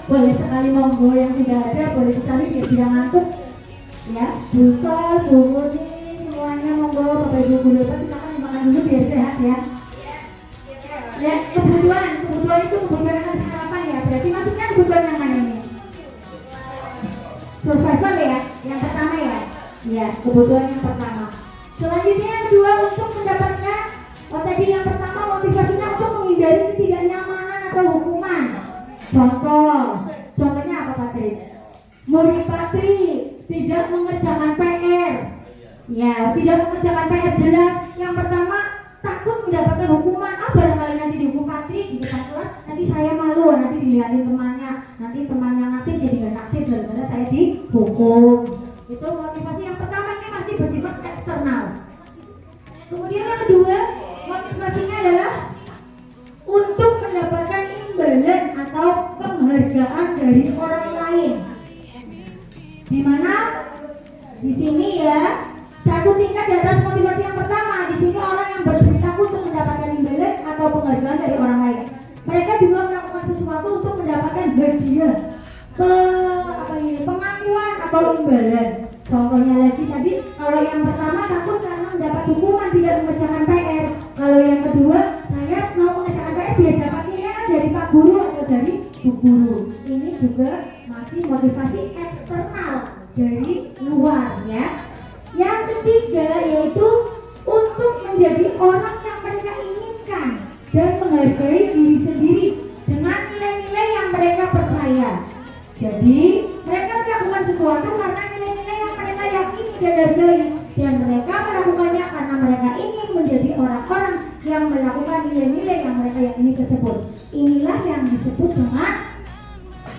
Boleh sekali, monggo, yang tidak ada boleh sekali dia tidak ngantuk. Ya, buka, buku nih semuanya monggo, Bapak Ibu guru silakan dimakan dulu biar sehat ya. Ya, kebutuhan itu kebutuhan harus sarapan ya. Berarti maksudnya kebutuhan yang mana ini? Survival ya, yang pertama ya. Ya, kebutuhan yang pertama. Selanjutnya yang kedua, untuk mendapatkan, tadi yang pertama motivasinya untuk menghindari ketidaknyamanan atau hukuman. Contohnya apa Pak Tri? Murid Pak Tri tidak mengerjakan PR. Ya, tidak mengerjakan PR jelas. Yang pertama takut mendapatkan hukuman. Barangkali nanti dihukum Pak Tri di depan kelas, nanti saya malu, nanti dilihatin temannya, nanti temannya naksir jadi nggak naksir daripada saya dihukum. Itu motivasi yang pertama, ini masih bersifat eksternal. Kemudian yang kedua, motivasinya adalah untuk mendapatkan imbalan atau penghargaan dari orang lain. Dimana di sini ya, satu tingkat di atas motivasi yang pertama. Di sini orang yang berperilaku untuk mendapatkan imbalan atau penghargaan dari orang lain. Mereka juga melakukan sesuatu untuk mendapatkan hadiah, pengakuan atau imbalan. Contohnya lagi tadi, kalau yang pertama takut karena mendapat hukuman tidak mengerjakan PR. Kalau yang kedua, saya mau mengerjakan PR biar dapat nilai dari Pak Guru atau dari Bu Guru. Ini juga masih motivasi eksternal dari luar ya. Yang ketiga yaitu untuk menjadi orang yang mereka inginkan dan menghargai diri sendiri dengan nilai-nilai yang mereka percaya. Jadi mereka melakukan sesuatu karena nilai-nilai yang mereka yakini dan hargai, dan mereka melakukannya karena mereka ingin menjadi orang-orang yang melakukan nilai-nilai yang mereka yakini tersebut. Inilah yang disebut dengan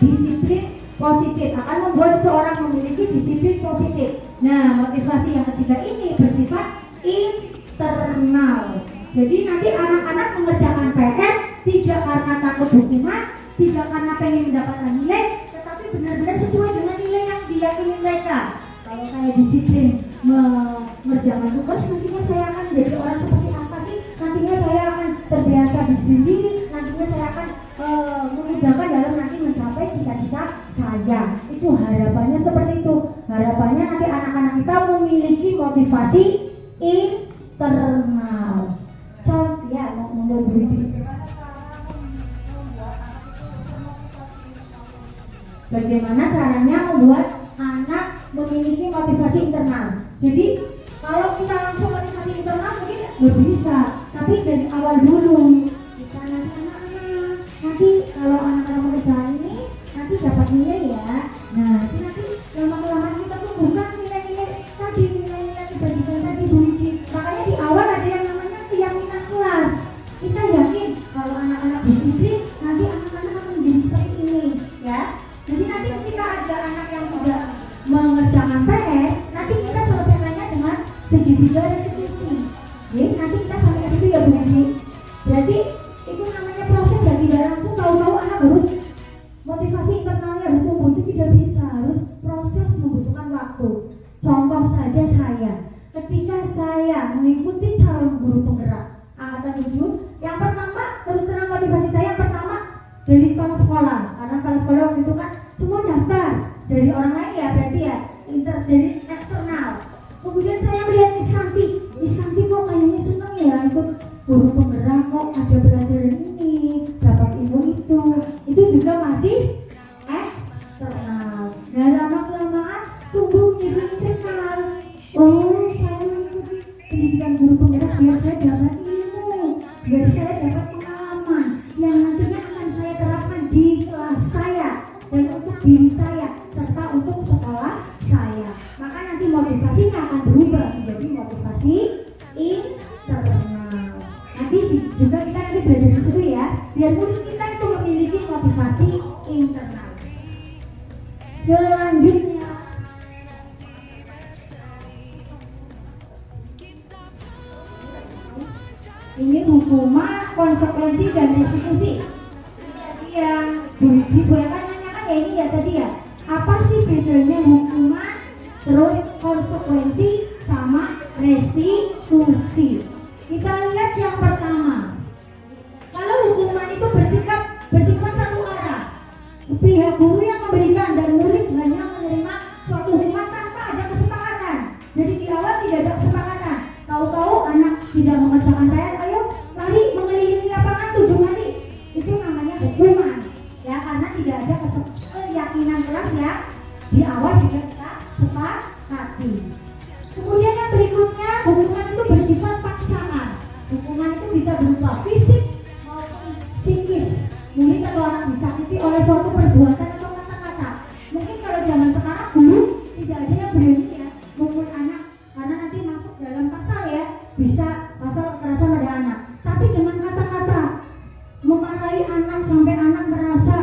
disiplin positif, akan membuat seorang memiliki disiplin positif. Nah, motivasi yang ketiga ini bersifat internal. Jadi nanti anak-anak mengerjakan PR tidak karena takut hukuman, tidak karena pengen mendapatkan nilai, tetapi benar-benar sesuai dengan nilai yang diyakini mereka. Kalau saya disiplin mengerjakan tugas, nantinya saya akan menjadi orang seperti apa sih? Nantinya saya akan terbiasa disiplin diri, nantinya saya akan memudahkan dalam nanti mencapai cita-cita saya. Itu harapannya seperti itu. Harapannya nanti anak-anak kita memiliki motivasi internal. Ya, mau bagaimana caranya membuat anak memiliki motivasi internal. Jadi kalau kita langsung motivasi internal mungkin nggak bisa, tapi dari awal dulu kita nanti kalau anak-anak mengerjakan ini nanti dapat nilai ya. Nah nanti lama-lama kita tumbuhkan nilai-nilai tadi, nilai-nilai kebajikan tadi Bu Widi. Makanya di awal ada yang namanya keyakinan kelas. Kita yakin kalau anak-anak disiplin nanti anak-anak akan menjadi seperti ini ya. Jadi nanti ketika ada anak yang tidak mengerjakan PR, nanti kita selesaikannya dengan segitiga dan segitiga. Jadi nanti kita sampai ke situ ya Bu Widi. Berarti itu namanya proses yang tidak langsung tahu-tahu anak harus motivasi internalnya harus tumbuh, itu tidak bisa, harus proses membutuhkan waktu. Contoh saja saya, ketika saya mengikuti calon guru penggerak angkatan 7, yang pertama terus terang motivasi saya yang pertama dari kepala sekolah, karena kepala sekolah waktu itu kan semua daftar dari orang lain ya, berarti ya dari eksternal. Kemudian saya melihat Miss Santi kok kayaknya seneng ya ikut guru penggerak, kok ada pelajaran ini, dapat ilmu itu juga masih eksternal. Nah lama-kelamaan tumbuh jadi internal. Oh, saya mengikuti pendidikan guru penggerak biar saya dapat ilmu, biar saya dapat pengalaman yang nantinya akan saya terapkan di kelas saya dan untuk diri saya serta untuk sekolah saya. Maka nanti motivasinya akan berubah menjadi motivasi internal. Nanti juga kita nanti belajar di situ ya, biar murid kita itu memiliki motivasi internal. Selanjutnya, ini hukuman, konsekuensi dan restitusi. Jadi yang Bu yang kan nanyakan ya ini ya tadi ya. Apa sih bedanya hukuman, terus konsekuensi sama restitusi? Kita lihat yang pertama. Kalau hukuman itu bersifat satu arah, pihak guru yang memberikan dan murid hanya menerima suatu hukuman tanpa ada kesepakatan. Jadi di awal tidak ada kesepakatan. Tahu-tahu anak tidak mengerjakan PR, ayo lari mengelilingi lapangan 7 kali. Itu namanya hukuman. Ya, karena tidak ada keyakinan kelas ya. Di awal tidak kita sepakati. Kemudian yang berikutnya, hukuman itu bersifat paksaan. Hukuman itu bisa berupa fisik maupun psikis. Murid atau anak disakiti oleh suatu perbuatan atau kata-kata. Mungkin kalau zaman sekarang guru tidak ada yang berani ya memukul anak, karena nanti masuk dalam pasal ya, bisa pasal kekerasan pada anak. Tapi dengan kata-kata memarahi anak sampai anak merasa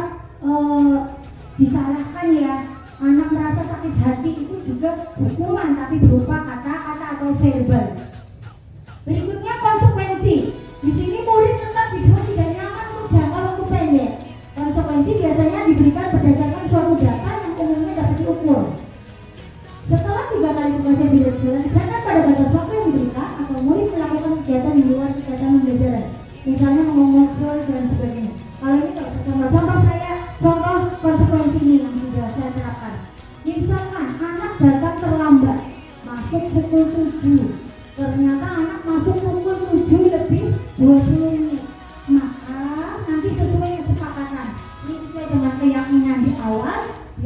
disalahkan ya, anak merasa sakit hati, itu juga hukuman tapi berupa kata-kata atau verbal. Berikutnya konsekuensi. Di sini murid tetap dibuat tidak nyaman untuk jangka waktu pendek. Konsekuensi biasanya diberikan berdasarkan suatu data yang umumnya dapat diukur. Setelah 3 kali tugas yang tidak diselesaikan pada batas waktu yang diberikan, atau murid melakukan kegiatan di luar kegiatan pembelajaran, misalnya mengobrol dan sebagainya. Kalau ini kalau contoh konsekuensi ini yang sudah saya terapkan. Misalkan anak datang terlambat, masuk pukul 7. Ternyata anak masuk pukul 7 lebih 20 menit. Maka nanti sesuai kesepakatan, ini sesuai dengan keyakinan di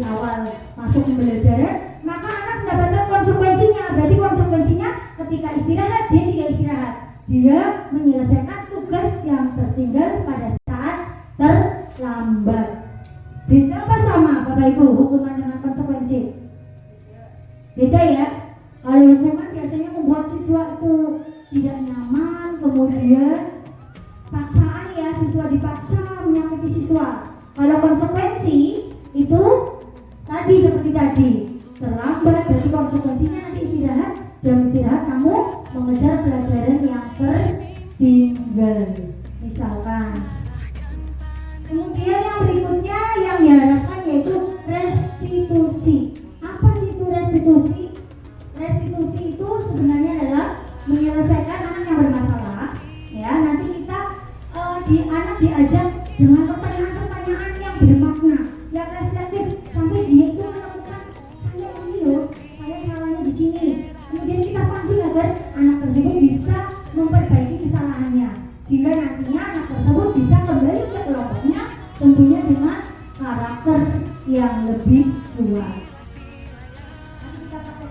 awal masuk pembelajaran, maka anak mendapatkan konsekuensinya. Berarti konsekuensinya ketika istirahat dia tidak istirahat, dia menyelesaikan tugas yang tertinggal pada saat terlambat. Beda apa sama Bapak Ibu hukuman dengan konsekuensi? Beda ya. Kalau hukuman biasanya membuat siswa itu tidak nyaman, kemudian paksaan ya, siswa dipaksa menyakiti siswa. Kalau konsekuensi itu tadi seperti tadi, terlambat, berarti konsekuensinya nanti istirahat, jam istirahat kamu mengejar pelajaran yang tertinggal misalkan. Kemudian yang berikutnya yang diharapkan yaitu restitusi. Apa sih itu restitusi? Restitusi itu sebenarnya adalah menyelesaikan anak yang bermasalah. Ya, nanti kita anak diajak dengan pertanyaan-pertanyaan yang bermakna, yang reflektif, sampai dia itu menemukan saya ini loh, saya salahnya di sini. Kemudian kita pancing agar anak tersebut bisa memperbaiki kesalahannya, sehingga nantinya anak tersebut bisa kembali ke kelompoknya, tentunya dengan karakter yang lebih kuat.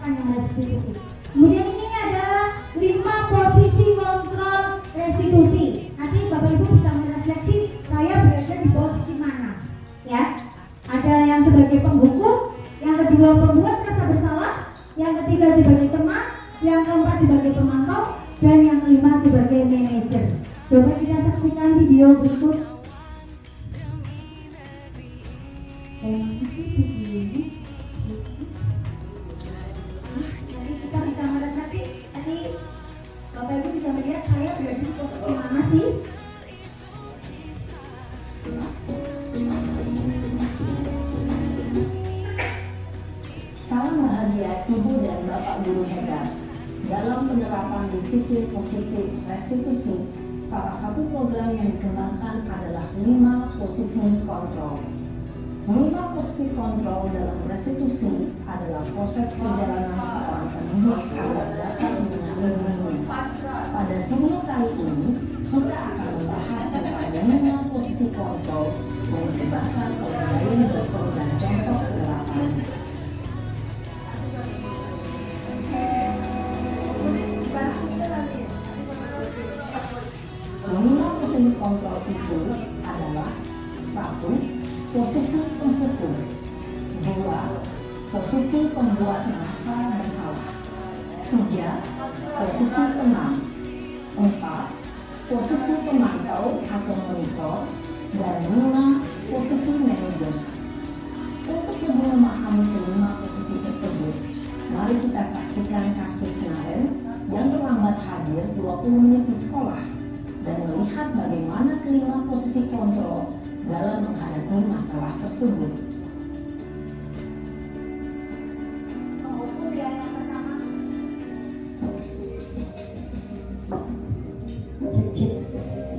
Yang restitusi. Kemudian ini ada 5 posisi kontrol restitusi. Nanti Bapak Ibu bisa merefleksi saya berada di posisi mana. Ya, ada yang sebagai penghukum, yang kedua pembuat rasa bersalah, yang ketiga sebagai teman, yang keempat sebagai pemantau, dan yang kelima sebagai manajer. Coba kita saksikan video berikut. Kita bisa merefleksi, tadi Bapak Ibu bisa melihat saya berada di posisi mana sih? Salam bahagia Ibu dan Bapak Guru hebat. Dalam penerapan disiplin positif restitusi, salah satu program yang dikembangkan adalah 5 posisi kontrol. 5 posisi kontrol dalam restitusi adalah proses perjalanan seorang penyidik agar dapat mengenali dirinya. Pada video kali ini, kita akan membahas tentang 5 posisi kontrol yang dikembangkan oleh Yayan Besson dan contoh 8. Lima posisi kontrol itu adalah 1. Posisi penghukum. 2. Posisi pembuat merasa bersalah. 3. Posisi penang. 4. Posisi pemantau atau monitor. Dan 5. Posisi manajer. Untuk lebih memahami kelima posisi tersebut, mari kita saksikan kasus Naren yang terlambat hadir 20 menit di sekolah dan melihat bagaimana kelima posisi kontrol dalam menghadapi masalah tersebut.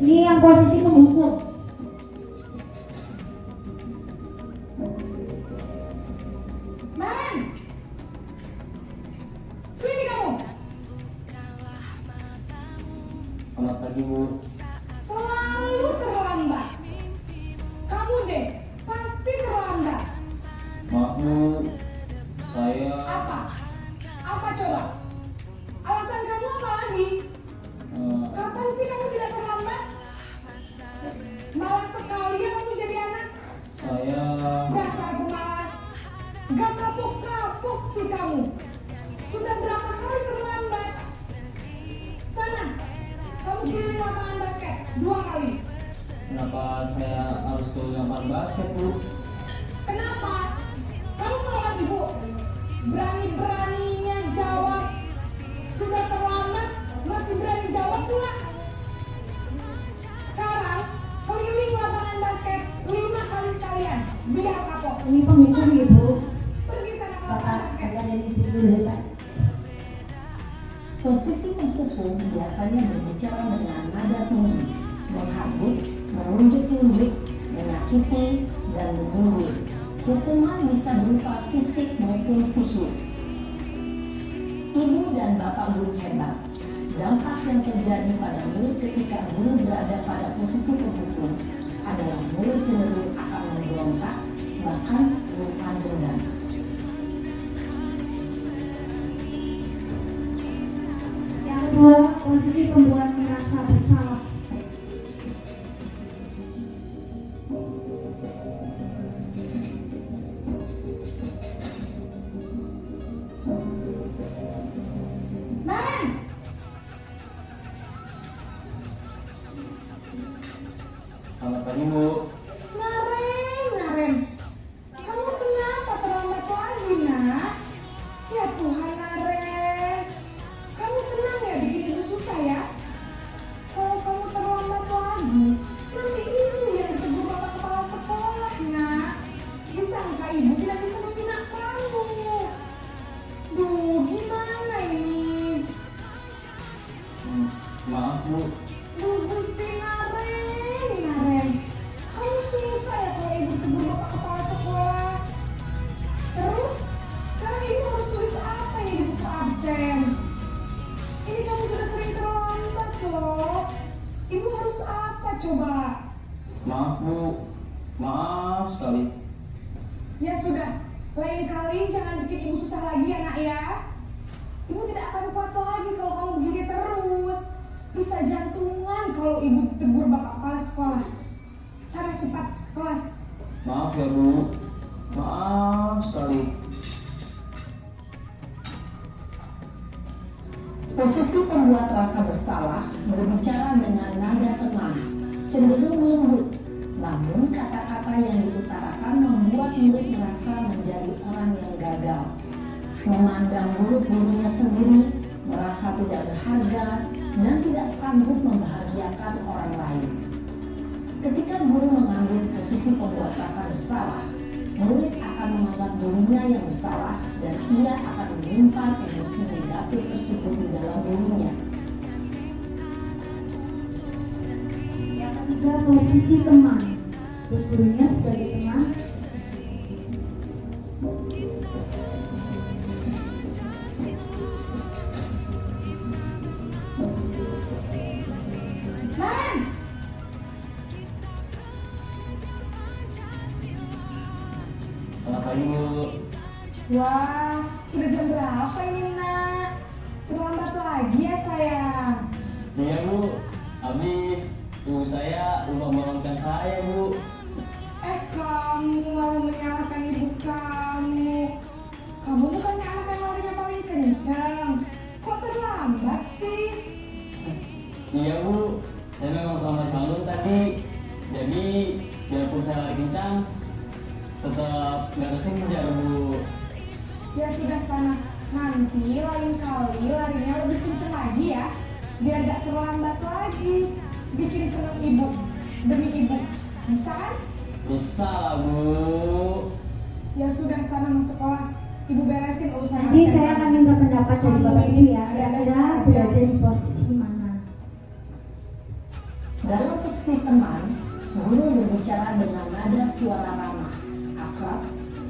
Ini yang posisi penghukum. Naren, sini kamu. Selamat pagi, Bu. Selalu terlambat. Kamu deh, pasti terlambat. Maaf, Bu. Saya Apa? Apa coba? Alasan kamu apa lagi? Kapan sih kamu tidak terlambat? Malas sekali ya kamu jadi anak. saya Dasar pemalas. Gak kapok-kapok sih kamu. Sudah berapa kali terlambat? Sana, kamu keliling lapangan basket 2 kali. kenapa saya harus ke lapangan basket, Bu? Kenapa? Kamu melawan ibu. Berani-beraninya jawab. Sudah terlambat, masih berani jawab pula. Sekarang, keliling lapangan basket 5 kali sekalian. Biar kapok. Ini penghukum Ibu. Pergi sana ke lapangan Bapak basket. saya dari Ibu dulu Pak. Posisi penghukum biasanya berbicara dengan nada tinggi, mengharbut, menunjuk-nunjuk, menyakiti, dan menyindir. Hukuman bisa berupa fisik maupun psikis. Ibu dan bapak guru hebat. Dampak yang terjadi pada mulut ketika guru berada pada posisi penghukum adalah mulut cenderung akan memberontak, bahkan menyimpan dendam. Yang kedua, posisi pembuat merasa bersalah. Naren! Selamat pagi, Bu. Naren. Kamu kenapa terlambat lagi, nak? Ya Tuhan, Naren. Kamu senang ya bikin ibu susah ya? Kalau kamu terlambat lagi, nanti ibu yang ditegur bapak kepala sekolah, nak. Disangka ibu tidak bisa membina kamu. Duh, gimana ini? Maaf, Bu. Duh, Gusti Naren. Kamu suka ya kalau ibu tegur bapak kepala sekolah? Terus, sekarang ibu harus tulis apa ya di buku absen? Ini kamu sudah sering terlambat loh. Ibu harus apa coba? Maaf, Bu. Maaf sekali. Ya sudah, lain kali jangan bikin ibu susah lagi ya nak ya. Ibu tidak akan kuat lagi kalau kamu begini terus. Bisa jantungan kalau ibu tegur bapak kepala sekolah. Sana cepat kelas. Maaf ya, Bu. Maaf sekali. Posisi pembuat rasa bersalah berbicara dengan nada tenang, cenderung lembut. Namun kata-kata yang diutarakan membuat murid merasa menjadi orang yang gagal. Memandang murid dirinya sendiri, merasa tidak berharga, dan tidak sanggup membahagiakan orang lain. Ketika guru mengambil posisi pembuat rasa bersalah, murid akan menganggap dirinya yang bersalah dan ia akan menyimpan emosi negatif tersebut di dalam dirinya. ketiga, posisi teman. Bergurunya sebagai teman. Man, Selamat pagi Bu. wah, sudah jam berapa ini nak? Terlambat lagi ya sayang. Iya Bu, habis ibu saya lupa membangunkan saya Bu. Kamu malah menyalahkan ibu kamu. Kamu bukannya anak yang larinya paling kencang. Kok terlambat sih? Iya Bu, saya memang terlambat bangun tadi. Jadi biarpun saya lari kencang, tetap nggak kekejar Bu. Ya sudah sana. Nanti lain kali larinya lebih kencang lagi ya. Biar gak terlambat lagi. Bikin seneng ibu. Demi ibu. Bisa kan? Bisa lah Bu. Ya sudah sana masuk kelas. Ibu beresin urusan Nanti absen saya kamu. akan minta pendapat dari Kamu Bapak ini Ibu ya. ada Kira-kira berada di posisi mana? Dalam posisi teman, guru berbicara dengan nada suara ramah, akrab,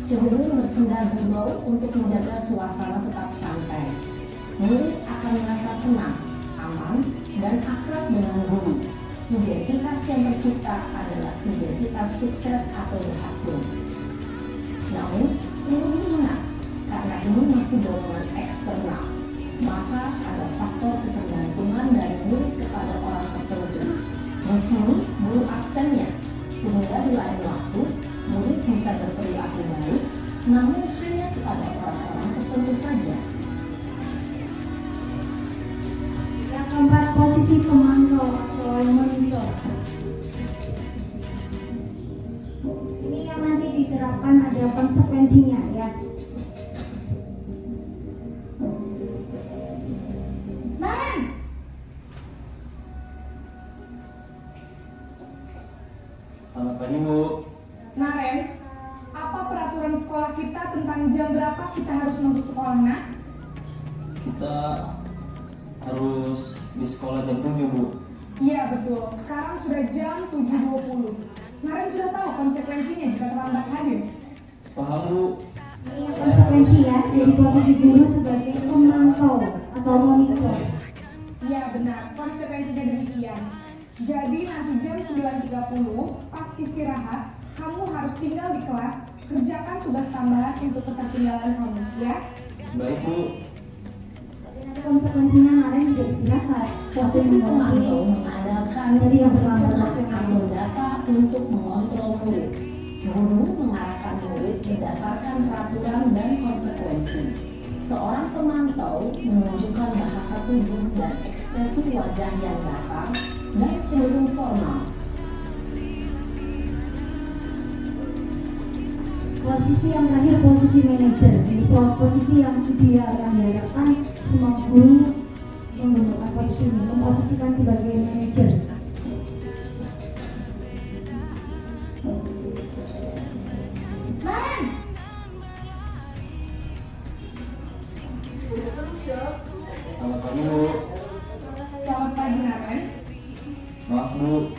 cenderung bersenda gurau untuk menjaga suasana tetap santai. Murid akan merasa senang, aman, dan akrab dengan guru. Identitas yang tercipta adalah identitas sukses atau berhasil. Namun, perlu diingat, karena ini masih dorongan eksternal, maka ada faktor ketergantungan dari murid kepada orang tertentu. Di sini, guru aksennya, sehingga di lain waktu, murid bisa berperilaku baik, namun hanya kepada orang-orang tertentu saja. Yang keempat, posisi pemantau atau monitor. Ini yang nanti diterapkan ada konsekuensinya ya. Man! Selamat pagi Bu. Naren, apa peraturan sekolah kita tentang jam berapa kita harus masuk sekolah nak? Kita harus di sekolah jam 7 Bu. Iya betul, sekarang sudah jam 7.20. Naren sudah tahu konsekuensinya jika terlambat hadir. Paham Bu? Ini yang konsekuensi ya dari posisi guru sebagai pemantau atau monitor. Iya benar, konsekuensinya demikian. Jadi nanti jam 9.30 pas istirahat, kamu harus tinggal di kelas, kerjakan tugas tambahan untuk ketertinggalan kamu, ya? Baik Bu. Tapi nanti konsekuensinya Naren juga istirahat. Posisi pemantau mengandalkan Jadi yang pertama, ambil data untuk mengontrol murid. Guru mengarahkan murid berdasarkan peraturan dan konsekuensi. Seorang pemantau menunjukkan bahasa tubuh dan ekspresi wajah yang datar dan cenderung formal. Posisi yang terakhir, posisi manajer. Jadi posisi yang ideal yang diharapkan semua guru menggunakan posisi ini, memposisikan sebagai manajer. Man! Selamat pagi Bu. Selamat pagi Naren. Maaf Bu,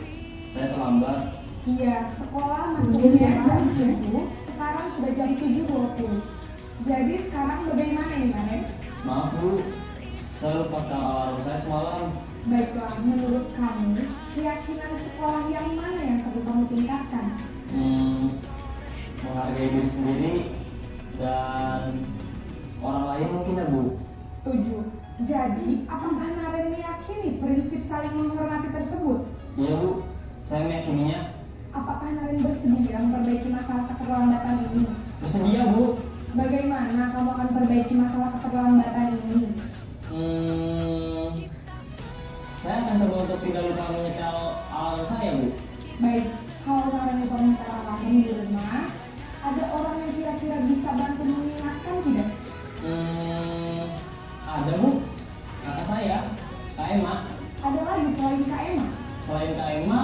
saya terlambat. Iya, sekolah masuknya jam 7, sekarang sudah jam 7.20. Jadi sekarang bagaimana nih Naren? Maaf Bu, saya lupa setel alarm saya semalam. Baiklah, menurut kamu, keyakinan sekolah yang mana yang perlu kamu tingkatkan? Menghargai diri sendiri dan orang lain mungkin ya Bu. Setuju. Jadi, apakah Naren meyakini prinsip saling menghormati tersebut? Iya Bu, saya meyakininya. Apakah Naren bersedia memperbaiki masalah keterlambatan ini? Bersedia Bu. Bagaimana kamu akan perbaiki masalah keterlambatan ini? Saya akan coba untuk tidak lupa menyetel alarm saya Bu. Baik, kalau Naren lupa menyetel alarm di rumah, ada orang yang kira-kira bisa bantu mengingatkan tidak? Ada Bu, kakak saya, Kak Emma. Ada lagi selain Kak Emma? Selain Kak Emma,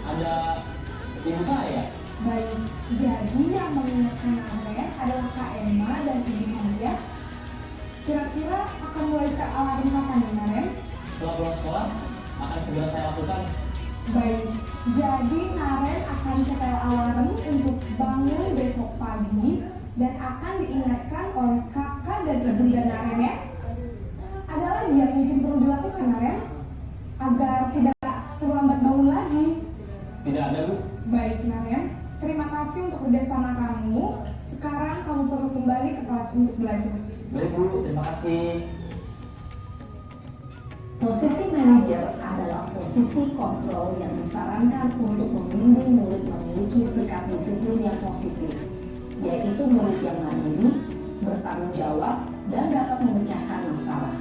ada ibu saya. Baik, jadi yang mengingatkan Naren adalah Kak Emma dan ibu Maria. Kira-kira akan mulai ke alarm kapan nih Naren? Setelah pulang sekolah, akan segera saya lakukan. Baik, jadi Naren akan setel alarm untuk bangun besok pagi dan akan diingatkan oleh kakak dan ibunda Naren ya. Ada lagi yang mungkin perlu dilakukan Naren agar tidak terlambat bangun lagi? Tidak ada, Bu. Baik Naren, terima kasih untuk kerjasama kamu. Sekarang kamu perlu kembali ke kelas untuk belajar. Baik, Bu. Terima kasih. Posisi manajer adalah posisi kontrol yang disarankan untuk membimbing murid memiliki sikap disiplin yang positif, yaitu murid yang mandiri, bertanggung jawab, dan dapat memecahkan masalah.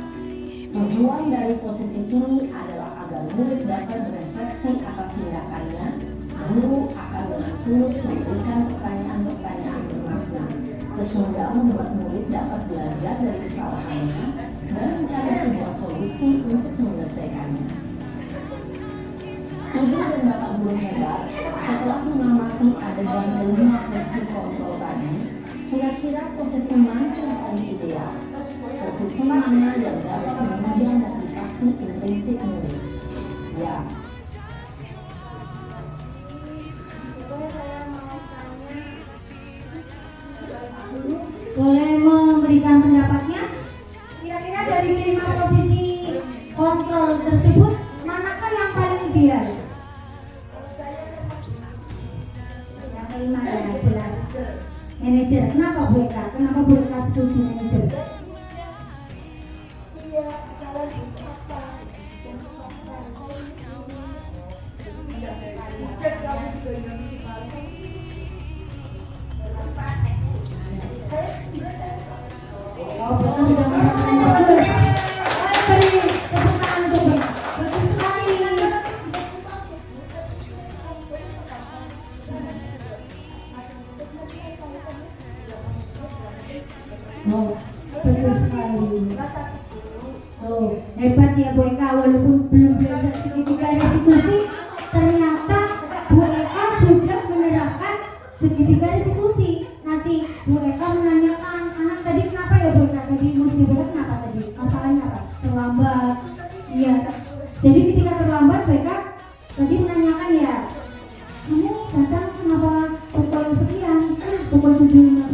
Tujuan dari posisi ini adalah agar murid dapat berefleksi atas tindakannya. Guru akan dengan tulus memberikan pertanyaan-pertanyaan bermakna, sehingga membuat murid dapat belajar dari kesalahannya dan mencari sebuah solusi untuk menyelesaikannya. Ibu dan Bapak guru hebat, setelah mengamati adegan kelima posisi kontrol tadi, kira-kira posisi mana yang paling ideal? Posisi mana yang dapat menunjang motivasi intrinsik murid? Ya, boleh memberikan pendapatnya? Kira-kira dari 5 posisi kontrol tersebut, manakah yang paling ideal? Yang kelima ya, jelas. Manajer, kenapa Bu Eka? Kenapa Bu Eka setuju manajer? Oh, betul sudah mendapatkan bagus. Beri kesukaan untuk Bu. Bagus sekali. Oh, betul sekali. Oh, hebat ya Bu Eka, walaupun belum belajar segitiga restitusi, ternyata Bu Eka sudah menerapkan segitiga restitusi. Nanti Bu Eka menanyakan, anak tadi kenapa ya Bu Eka? Tadi murid Bu Eka kenapa tadi? Masalahnya apa? Terlambat. Iya. Jadi ketika terlambat Bu Eka tadi menanyakan ya, kamu datang kenapa pukul sekian? Pukul 7.15.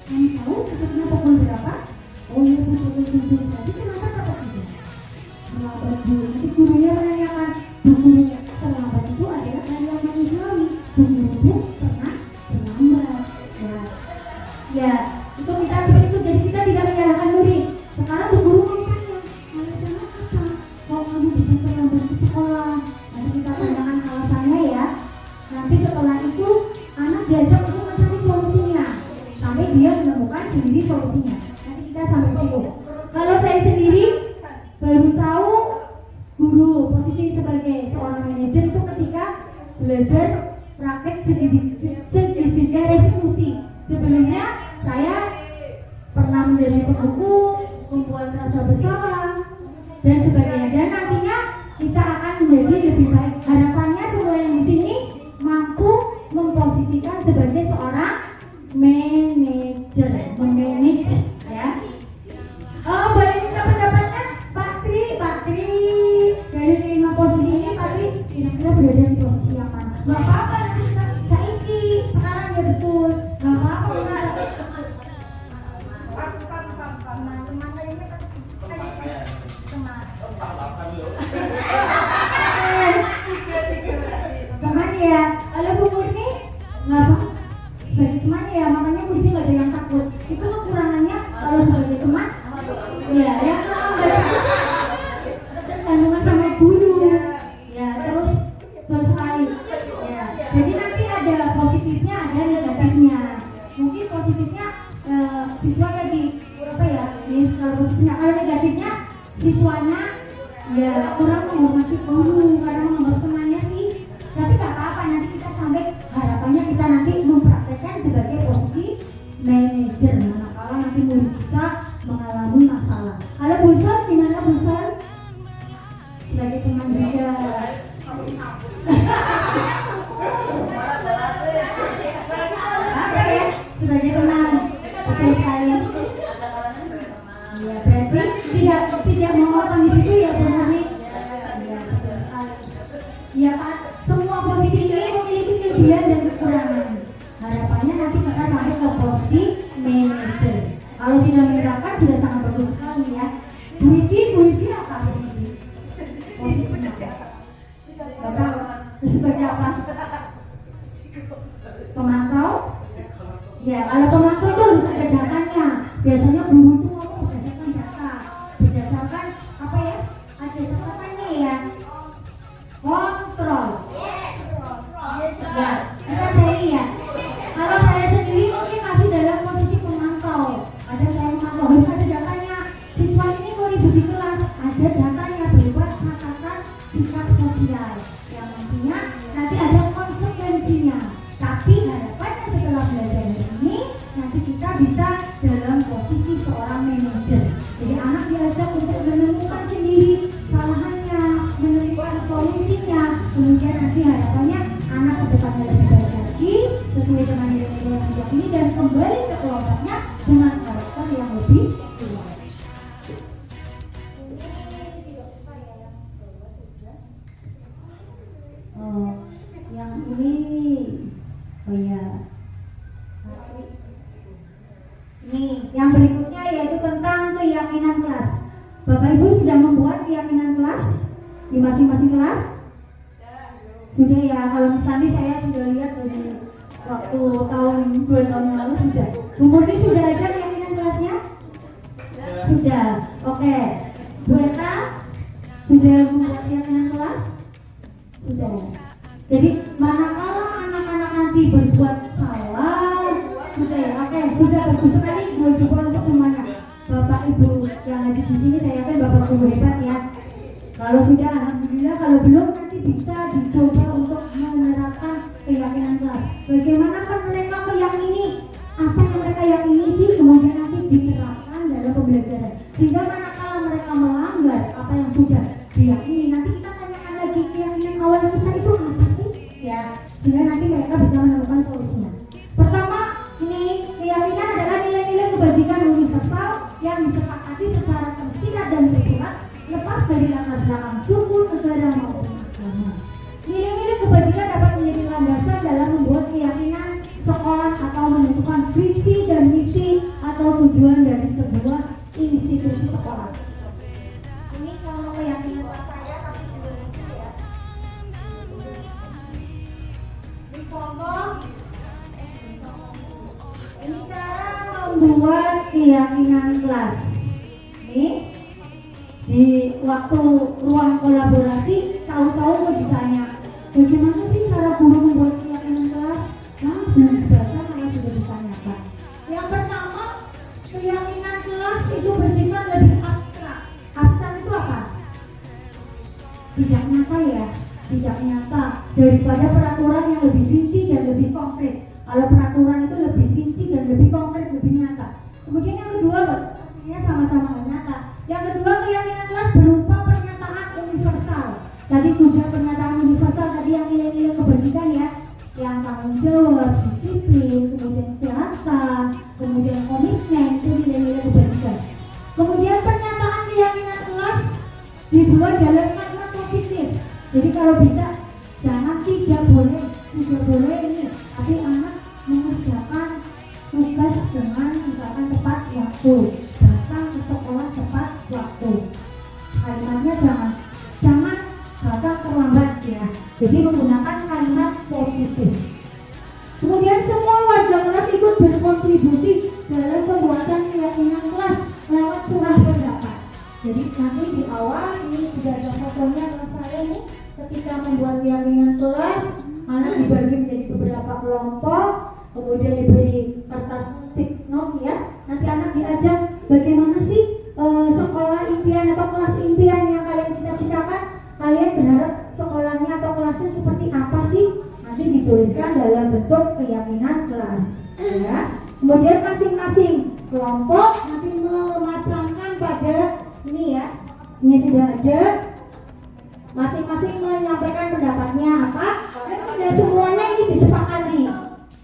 Kamu tahu besoknya pukul berapa? Oh iya pukul 7. Tadi kenapa dapat tidak? Terlambat Bu. Nanti gurunya menanyakan, Bu guru terlambat itu adalah hal yang manusiawi. Bu guru pernah terlambat. Ya, itu kita seperti itu. Jadi kita tidak menyalahkan murid. Sekarang Bu guru bertanya, alasannya apa? Kok kamu bisa terlambat ke sekolah? Nanti kita tanyakan alasannya ya. Nanti setelah itu anak diajak untuk mencari solusinya sampai dia menemukan sendiri solusinya. Nanti kita sampai situ. Kalau saya sendiri baru tahu guru posisi sebagai seorang manajer itu ketika belajar praktek segitiga restitusi. Sebelumnya saya pernah menjadi pembuku, membuat rasa bersalah dan sebagainya. Dan nantinya kita akan menjadi lebih baik. Harapannya semua yang di sini mampu memposisikan sebagai seorang manajer, memanage ya. Oh, boleh minta pendapatnya Pak Tri dari 5 posisi ini Pak Tri kira-kira berada di posisi yang mana? Gak apa-apa nanti kita saiki sekarang ya betul. Gak apa-apa Pak. Teman ya, kalau Bu Murni nggak apa, sebagai teman ya, makanya Murni nggak ada yang takut. Itu kekurangannya kalau sebagai teman, ya yang tergantungan sama guru, ya terus sekali, ya. Jadi nanti ada positifnya, ada negatifnya. Mungkin positifnya siswa lagi apa ya, kalau positifnya, kalau negatifnya siswanya ya kurang menghormati guru karena menghormati temannya sih. Tapi gak apa-apa, nanti kita sampai harapannya kita nanti mempraktekkan sebagai posisi manajer manakala nanti murid kita mengalami masalah. Kalau Bu Son, gimana Bu Son? Sebagai teman juga. Apa ya? Sebagai teman. Betul sekali. Ya, berarti tidak mau di situ ya Bu Murni. Ya, betul sekali. Ya Pak, semua posisi ini memiliki kelebihan dan kekurangan. Harapannya nanti kita sampai ke posisi manajer. Kalau tidak menerapkan sudah sangat bagus sekali ya. Bu Iki apa Bu Iki? Posisi Gak tahu. Sebagai apa? Pemantau? Ya, kalau pemantau itu harus ada datanya. Biasanya guru itu ngomong berdasarkan data, berdasarkan apa ya? Ada catatannya ya. Kontrol. Ya, kita saya lihat. Kalau saya sendiri mungkin masih dalam posisi pemantau. Ada saya memantau harus ada datanya. Siswa ini mau ribut di kelas, ada datanya berupa catatan sikap sosial. Yang nantinya nanti ada konsekuensinya. Tapi harapannya setelah belajar ini nanti kita bisa dalam posisi seorang manajer. Jadi anak diajak untuk menemukan sendiri kesalahannya, menemukan solusinya. Kemudian nanti harapannya anak kedepannya lebih baik lagi sesuai dengan nilai-nilai yang ini dan kembali ke kelompoknya dengan karakter yang lebih kuat. Yang ini oh ya. Nih, yang berikutnya yaitu tentang keyakinan kelas. Bapak Ibu sudah membuat keyakinan kelas di masing-masing kelas? Sudah ya, kalau misalnya saya sudah lihat dari waktu tahun 2 tahun yang lalu sudah. Bu Murni sudah ada keyakinan kelasnya? Sudah. Oke. Bu Eta sudah membuat keyakinan kelas? Sudah. Jadi manakala anak-anak nanti berbuat salah, sudah ya, oke, sudah bagus sekali. Mau coba untuk semuanya. Bapak Ibu yang ada di sini saya yakin Bapak Ibu hebat ya. Kalau sudah, alhamdulillah. Kalau belum nanti bisa dicoba untuk menerapkan keyakinan kelas. Bagaimana kan mereka meyakini apa yang mereka yakini sih, kemudian nanti diterapkan dalam pembelajaran. Sehingga manakala mereka melanggar apa yang sudah diyakini, nanti kita tanyakan lagi keyakinan awal kita itu apa sih? Ya, sehingga nanti mereka bisa menemukan solusinya. Pertama, ini keyakinan adalah nilai-nilai kebajikan universal yang disepakati secara tersirat dan tersurat, lepas dari latar belakang suku, negara maupun agama. Nilai-nilai kebajikan dapat menjadi landasan dalam membuat keyakinan sekolah atau menentukan visi dan misi atau tujuan dari sebuah institusi sekolah. Ini kalau keyakinan saya tapi juga ya. Di contoh, ini cara membuat keyakinan kelas. Ini di waktu ruang kolaborasi, tahu-tahu mau ditanya, bagaimana sih cara guru membuat keyakinan kelas? Nah, belum dibaca saya sudah ditanyakan. Yang pertama, keyakinan kelas itu bersifat lebih abstrak. Abstrak itu apa? Tidak nyata ya, tidak nyata daripada peraturan yang lebih rinci dan lebih konkret. Kalau peraturan itu lebih rinci dan lebih konkret, lebih nyata. Kemudian yang kedua, pastinya sama-sama nyata. Yang kedua, keyakinan kelas berupa pernyataan universal. Tadi sudah pernyataan universal tadi yang nilai-nilai kebajikan ya, yang tanggung jawab, disiplin, kemudian kesehatan, kemudian komitmen, itu nilai-nilai kebajikan. Kemudian pernyataan keyakinan kelas dibuat dalam kalimat positif. Jadi kalau bisa jangan tidak boleh ini, tapi anak mengerjakan tugas dengan misalkan tepat waktu, datang ke sekolah tepat waktu. Kalimatnya jangan datang terlambat ya. Jadi menggunakan kalimat positif. Kemudian semua warga kelas ikut berkontribusi dalam pembuatan keyakinan kelas lewat surah pendapat. Jadi nanti di awal ini sudah ada fotonya kelas saya nih. Ketika membuat keyakinan kelas, anak dibagi menjadi beberapa kelompok, kemudian diberi kertas stick note ya. Nanti anak diajak bagaimana sih sekolah impian atau kelas impian yang kalian cita-citakan. Kalian berharap sekolahnya atau kelasnya seperti apa sih? Nanti dituliskan dalam bentuk keyakinan kelas ya. Kemudian masing-masing kelompok nanti memasangkan pada ini ya. Ini sudah ada. Masing-masing menyampaikan pendapatnya apa, dan tidak semuanya ini disepakati.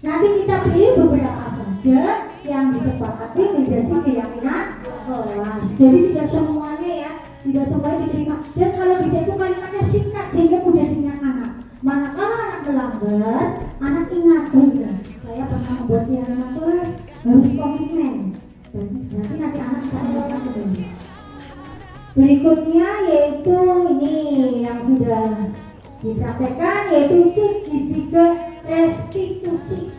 Nanti kita pilih beberapa saja yang disepakati menjadi keyakinan kelas. Jadi tidak semuanya ya, tidak semuanya diterima. Dan kalau bisa itu kalimatnya singkat sehingga mudah diingat anak. Manakala anak melambat, anak ingat, oh iya, saya pernah membuat siaran kelas, harus komitmen. Nanti anak bisa melakukan kembali. Berikutnya yaitu ini yang sudah dipraktekkan, yaitu segitiga restitusi.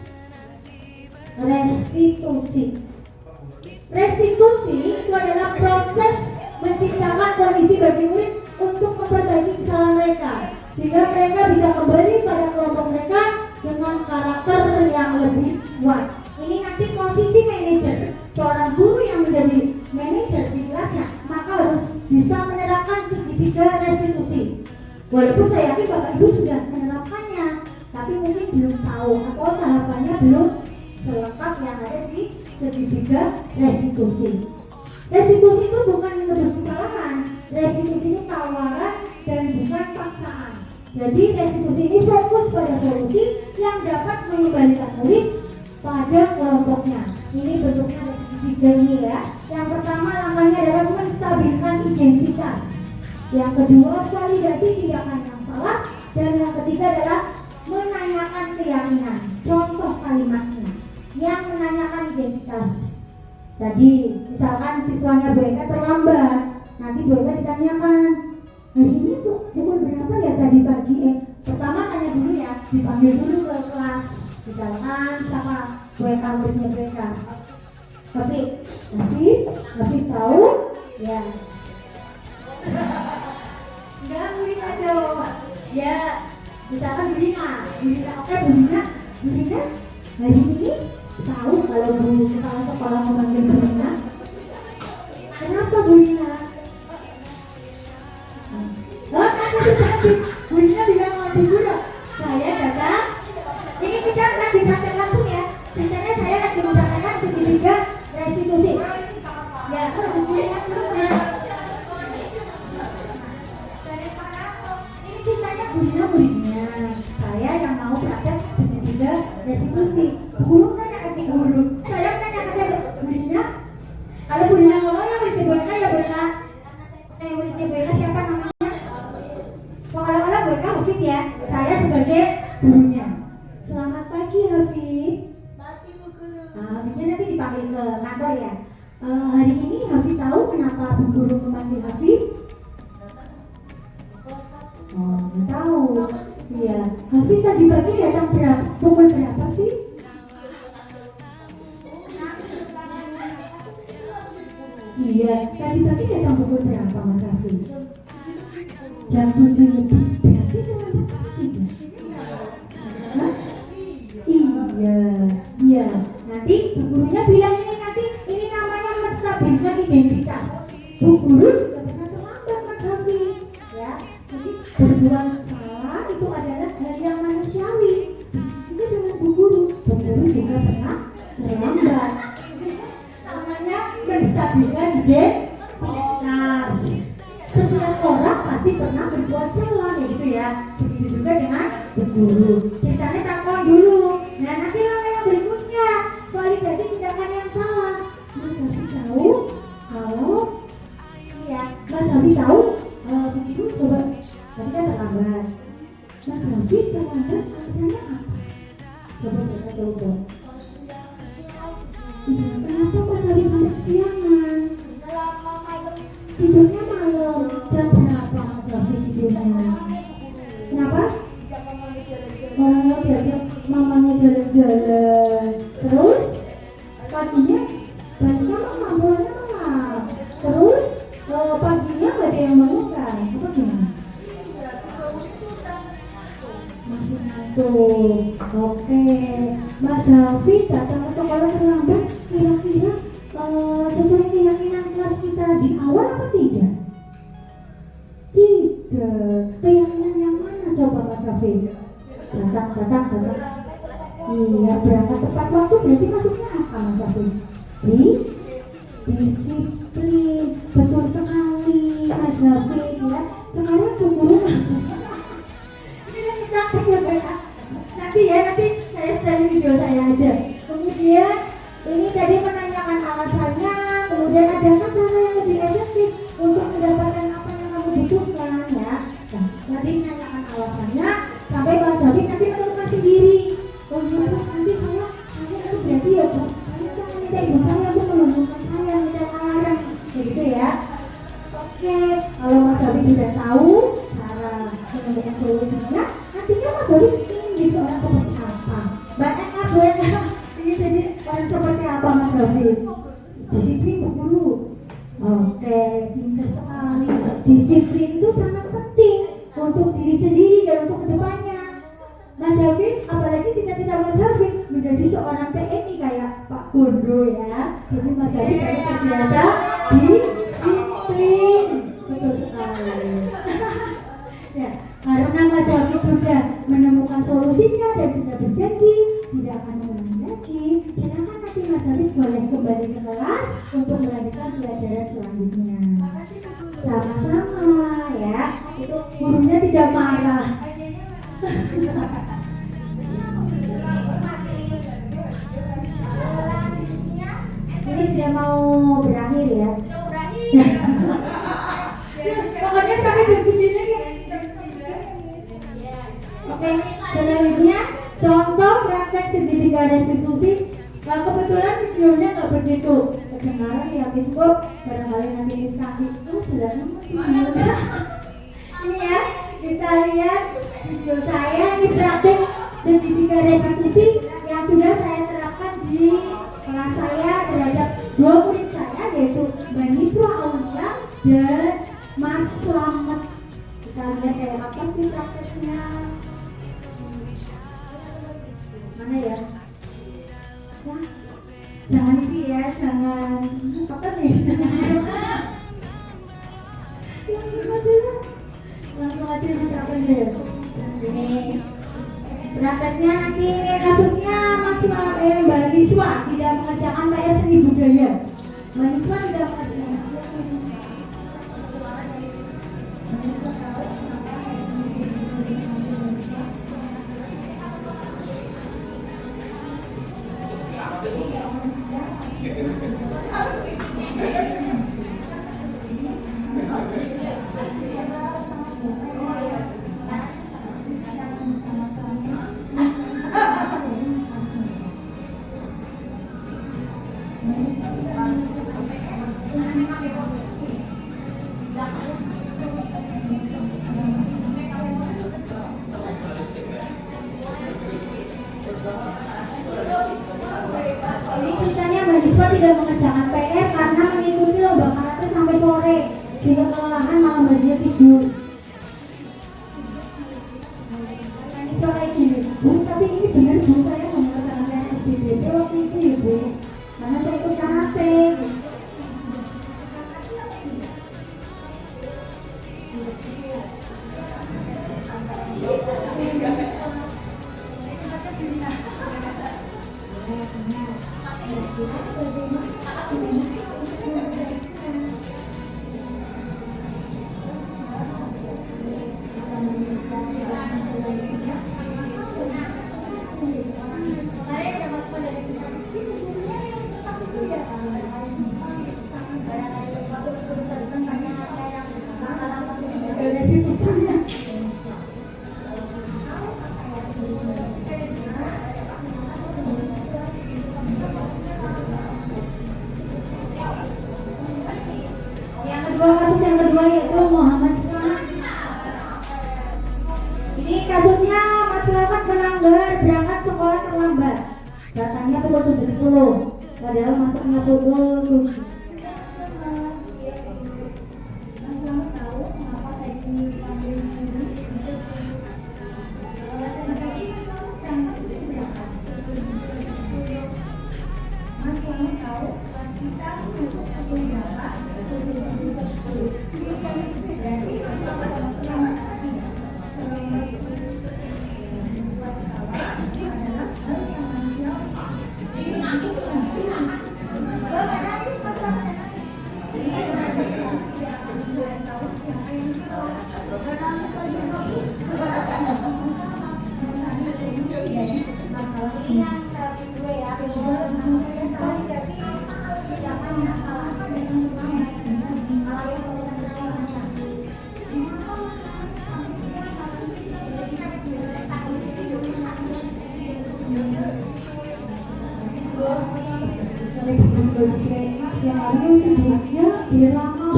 Restitusi itu adalah proses menciptakan kondisi bagi murid untuk memperbaiki kesalahan mereka, sehingga mereka bisa kembali pada kelompok mereka dengan karakter yang lebih kuat. Ini nanti posisi manajer, seorang guru yang menjadi manajer di kelasnya, maka harus bisa menerapkan segitiga restitusi. Walaupun saya yakin Bapak Ibu sudah menerapkannya, tapi mungkin belum tahu atau tahapannya belum selengkap yang ada di segitiga restitusi. Restitusi itu bukan menebus kesalahan, restitusi ini tawaran dan bukan paksaan. Jadi restitusi ini fokus pada solusi yang dapat mengembalikan murid pada kelompoknya. Ini bentuknya ada segitiga ini ya. Yang pertama langkahnya adalah menstabilkan identitas. Yang kedua validasi tindakan yang salah, dan yang ketiga adalah menanyakan keyakinan. Contoh kalimatnya yang menanyakan identitas. Tadi misalkan siswanya Bu Eka terlambat, nanti Bu Eka ditanyakan, hari ini pukul berapa ya tadi pagi? Pertama tanya dulu ya, dipanggil dulu ke kelas. Misalkan siapa Bu Eka, muridnya Bu Eka. Tapi tahu ya. Enggak, murid aja ya. Misalkan Burina, oke Burina hari ini tahu kalau Bu kepala sekolah memanggil Burina. Kenapa Burina? Oh, nanti Burina bilang sama si guru, saya datang. Ini kita lagi praktek langsung ya. Ceritanya saya lagi menyampaikan segitiga restitusi. Ya, Burina turunnya. Ini ceritanya Burina muridnya. Saya yang mau praktek segitiga restitusi. Guru nanya ke si guru, saya nanya ke saya, Burina. Kalau Burina ngomong ya muridnya Burina ya Burina. Muridnya Burina siapa namanya? Kalau Burina Hafid ya. Saya sebagai gurunya. Selamat pagi Hafid. Pagi Bu Guru. Hafidnya nanti dipanggil ke kantor ya. Hari ini Hafid tahu kenapa Bu Guru memanggil Hafid? Oh, nggak tahu. Iya. Hafid tadi pagi datang pukul berapa sih? Iya, tadi pagi datang pukul berapa Mas Hafid? Jam 7 lebih. Berarti cuma Iya. Nanti Bu Gurunya bilang ini namanya menstabilkan identitas. Bu Guru juga pernah terlambat Mas Hafid. Ya, jadi berbuat salah itu adalah hal yang manusiawi. Itu dengan Bu Guru. Bu Guru juga pernah terlambat. Namanya menstabilkan identitas. Setiap orang pasti pernah berbuat salah ya gitu ya. Begitu juga dengan Bu Guru. Ceritanya takon dulu. Nah nanti langkah yang berikutnya validasi tindakan yang salah. Mas Hafid tahu kalau ya Mas Hafid tahu begitu coba tadi kan terlambat. Mas Hafid terlambat alasannya apa? Coba kita coba. Iya, kenapa Mas Hafid sampai kesiangan? Tidurnya malam. Jam berapa Mas Hafid tidurnya? Kenapa? Oh, diajak mamanya jalan-jalan. Terus paginya mampuannya malam. Terus paginya gak ada yang bangunkan. Apa gimana? Masih ngantuk. Oke. Mas Hafid datang ke sekolah terlambat. Kira-kira sesuai keyakinan kelas kita di awal apa tidak? Tidak. Keyakinan yang mana coba Mas Hafid? Datang. Iya, berangkat tepat waktu berarti maksudnya apa Mas Hafid? Disiplin. Betul sekali Mas Hafid ya. Sekarang Bu Guru ini capek ya Pak. Nanti saya setelin video saya aja. Kemudian ini tadi menanyakan alasannya. Kemudian ada cara yang lebih efektif untuk mendapatkan apa yang kamu butuhkan ya. Nah, tadi menanyakan alasannya sampai Dodi sudah tahu cara menemukan solusinya, nantinya Mas Dodi ingin jadi orang seperti apa? Banyak ingin jadi orang seperti apa Mas Dodi? Disiplin Bu Guru. Oke, pintar sekali. Disiplin itu sangat penting untuk diri sendiri dan untuk kedepannya. Mas David, apalagi cita-cita Mas David menjadi seorang PNI kayak Pak Gondo ya. Jadi Mas David harus terbiasa disiplin. Betul sekali. Ya, karena Mas David sudah menemukan solusinya dan sudah berjanji tidak akan mengulangi lagi. Silakan nanti Mas David boleh kembali ke kelas untuk melanjutkan pelajaran selanjutnya. Sama-sama ya. Itu gurunya tidak marah. Ini sudah mau berakhir ya. Pokoknya sampai jam 9 ya. Oke, selanjutnya contoh praktek segitiga restitusi. Kebetulan videonya nggak begitu kedengaran ya Facebook. Barangkali nanti Instagram itu sudah ini ya, kita lihat video saya ini praktek segitiga restitusi yang sudah saya terapkan di kelas saya terhadap 2 murid saya, yaitu Mbak Niswa Aulia dan Mas Slamet. Kita lihat kayak apa sih prakteknya. Mana ya? Nah, jangan ini ya, jangan apa nih? Langsung aja minta apa ya? Ini prakteknya nanti kasusnya Mbak Niswa tidak mengerjakan PR seni budaya. Mbak Niswa tidak mengerjakan. Ini ceritanya Mbak Niswa tidak mengerjakan PR karena mengikuti lomba karate sampai sore, sehingga kelelahan malam dia tidur. Mbak Niswa kayak gini, Bu, tapi ini benar Bu, saya mengerjakan SPDP waktu itu ya Bu, karena saya ikut karate. Kasus yang kedua yaitu Muhammad Slamet. Ini kasusnya Mas Slamet melanggar berangkat sekolah terlambat. Datangnya pukul 7.10, padahal masuknya pukul 7. Mas Slamet tahu mengapa kayak gini panggil ini? Mas Slamet tahu kita masuk pukul berapa? Yang hari sibuknya biar lama.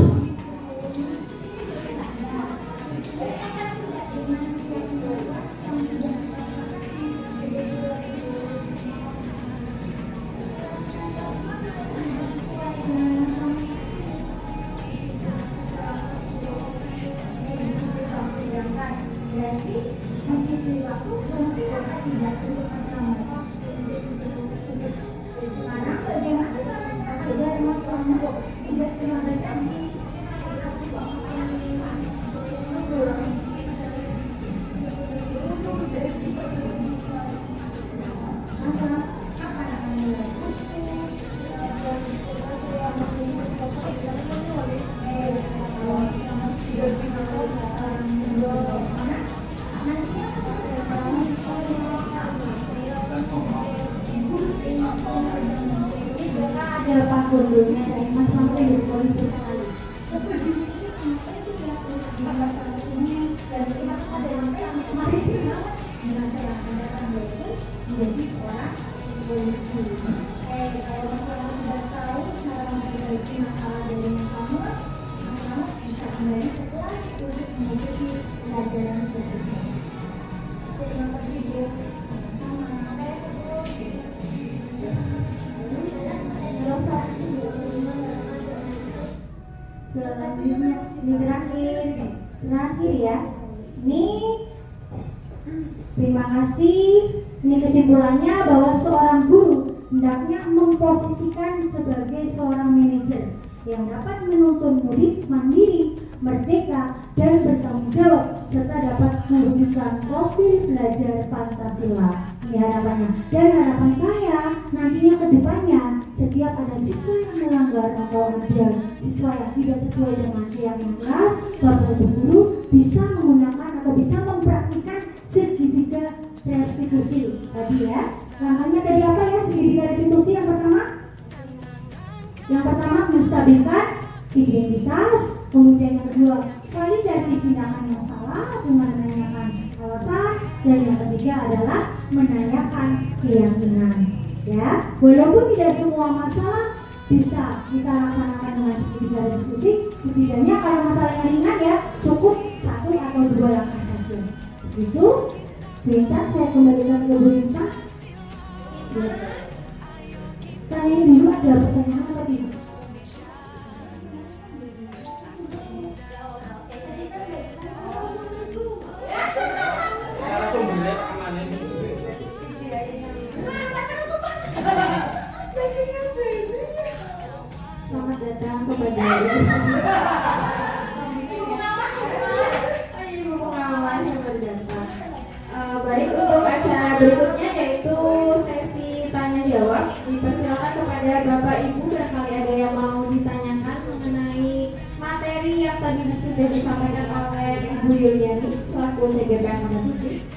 sih? Masih perilaku berarti kakak tidak cukup asrama. Sekarang bagaimana caranya agar Mas Lombok tidak selama ada Pak Gundulnya dari Mas Mampu di polisi sekali. Menjadi seorang polisi. Kalau masalah sudah tahu cara memperbaiki masalah dari kamu, kamu bisa kembali setelah untuk mengikuti pelajaran tersebut. Terima kasih Bu. Selanjutnya ini terakhir ya. Ini terima kasih. Ini kesimpulannya bahwa seorang guru hendaknya memposisikan sebagai seorang manajer yang dapat menuntun murid mandiri, merdeka, dan bertanggung jawab serta dapat mewujudkan profil belajar Pancasila. Ini harapannya. Dan harapan saya nantinya ke depannya setiap ada siswa yang melanggar atau ada siswa yang tidak sesuai dengan keyakinan kelas, Bapak Ibu guru bisa menggunakan atau bisa mempraktikkan segitiga restitusi tadi ya. Langkahnya tadi apa ya segitiga restitusi? Yang pertama menstabilkan identitas, kemudian yang kedua validasi tindakan yang salah dengan menanyakan alasan, dan yang ketiga adalah menanyakan keyakinan. Ya, walaupun tidak semua masalah bisa kita laksanakan dengan segitiga restitusi, setidaknya kalau masalah yang ringan ya cukup 1 atau 2 langkah saja. Itu Bintang, saya kembalikan ke Bu Bintang. Tanya dulu ada pertanyaan apa tidak? Selamat datang kepada Ibu Pengawas yang berdatang. Baik, untuk acara berikutnya yaitu sesi tanya jawab. Dipersilakan kepada Bapak Ibu barangkali ada yang mau ditanyakan mengenai materi yang tadi sudah disampaikan oleh Ibu Yuliani selaku CGPM Mendidik.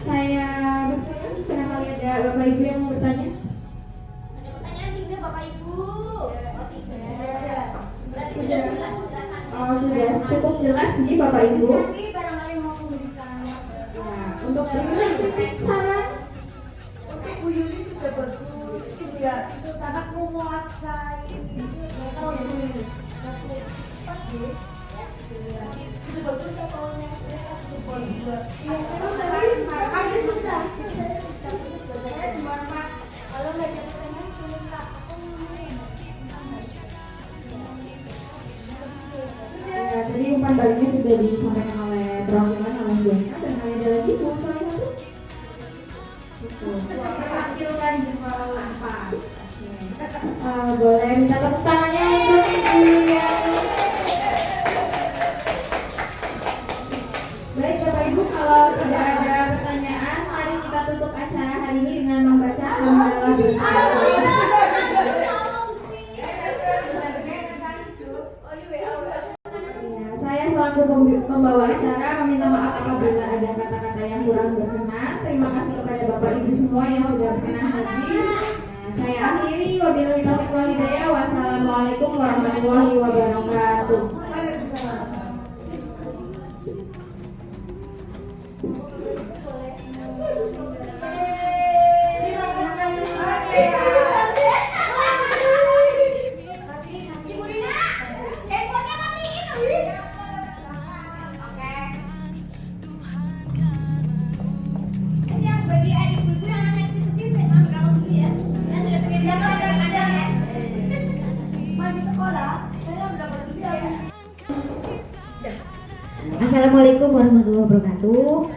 Saya bersilakan barangkali ada Bapak Ibu yang mau bertanya. Ada pertanyaan tidak Bapak Ibu? Oh tidak. Sudah. Sudah cukup jelas nih Bapak Ibu. Barangkali mau memberikan. Untuk bagaimana kritik saran? Untuk Bu Yuli sudah bagus, sudah sangat menguasai metode. Itu bagus kalau yang saya kasih buat. Memang tapi susah. Saya cuma kalau nggak ada pertanyaan sulit Kak. Ya, tadi umpan baliknya sudah disampaikan oleh perwakilan oleh Diana dan ada lagi Bu soal satu. Wakilkan jumpa apa? Boleh minta tepuk tangannya untuk Ibu Yuliani. Baik Bapak Ibu, kalau tidak ada pertanyaan, mari kita tutup acara hari ini dengan membaca hamdalah bersama. Saya selaku pembawa acara meminta maaf apabila ada kata-kata yang kurang berkenan. Terima kasih kepada Bapak Ibu semua yang sudah berkenan hadir. Saya akhiri, wabillahi taufiq wal hidayah. Wassalamualaikum warahmatullahi wabarakatuh. Ibu Rina, handphonenya matiin. Oke. Yang bagi adik ibu yang anaknya kecil-kecil saya ambil rapot dulu ya. Saya sudah pengen ada ya. Masih sekolah, saya berapa juga ya? Assalamualaikum warahmatullahi wabarakatuh.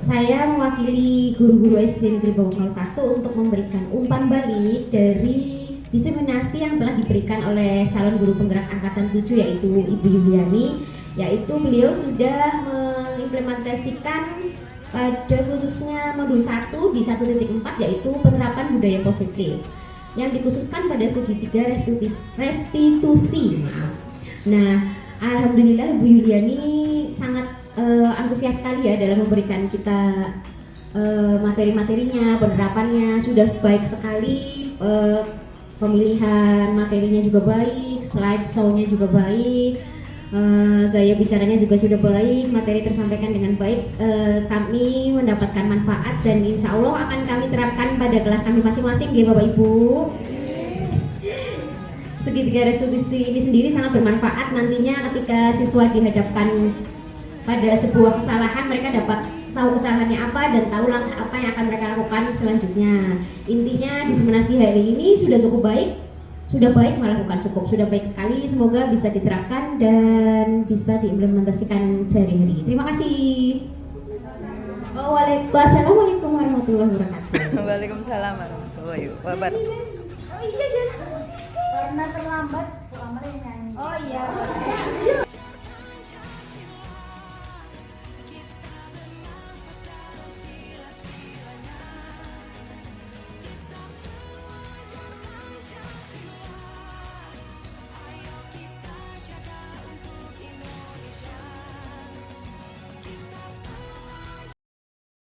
Saya mewakili guru-guru SD Negeri Bawang 1 untuk memberikan umpan balik dari diseminasi yang telah diberikan oleh calon guru penggerak angkatan 7 yaitu Ibu Yuliani, yaitu beliau sudah mengimplementasikan pada khususnya modul 1 di 1.4 yaitu penerapan budaya positif yang dikhususkan pada segitiga restitusi. Nah, alhamdulillah Ibu Yuliani sangat antusias sekali ya dalam memberikan kita materi-materinya, penerapannya sudah baik sekali, pemilihan materinya juga baik, slide show-nya juga baik, gaya bicaranya juga sudah baik, materi tersampaikan dengan baik. Kami mendapatkan manfaat dan insya Allah akan kami terapkan pada kelas kami masing-masing ya Bapak Ibu. Segitiga restitusi ini sendiri sangat bermanfaat nantinya ketika siswa dihadapkan pada sebuah kesalahan, mereka dapat tahu kesalahannya apa dan tahu langkah apa yang akan mereka lakukan selanjutnya. Intinya diseminasi hari ini sudah cukup baik, sudah baik malah bukan cukup, sudah baik sekali. Semoga bisa diterapkan dan bisa diimplementasikan sehari-hari. Terima kasih. Wassalamualaikum warahmatullahi wabarakatuh. Waalaikumsalam warahmatullahi wabarakatuh. Karena terlambat, nyanyi. Oh iya.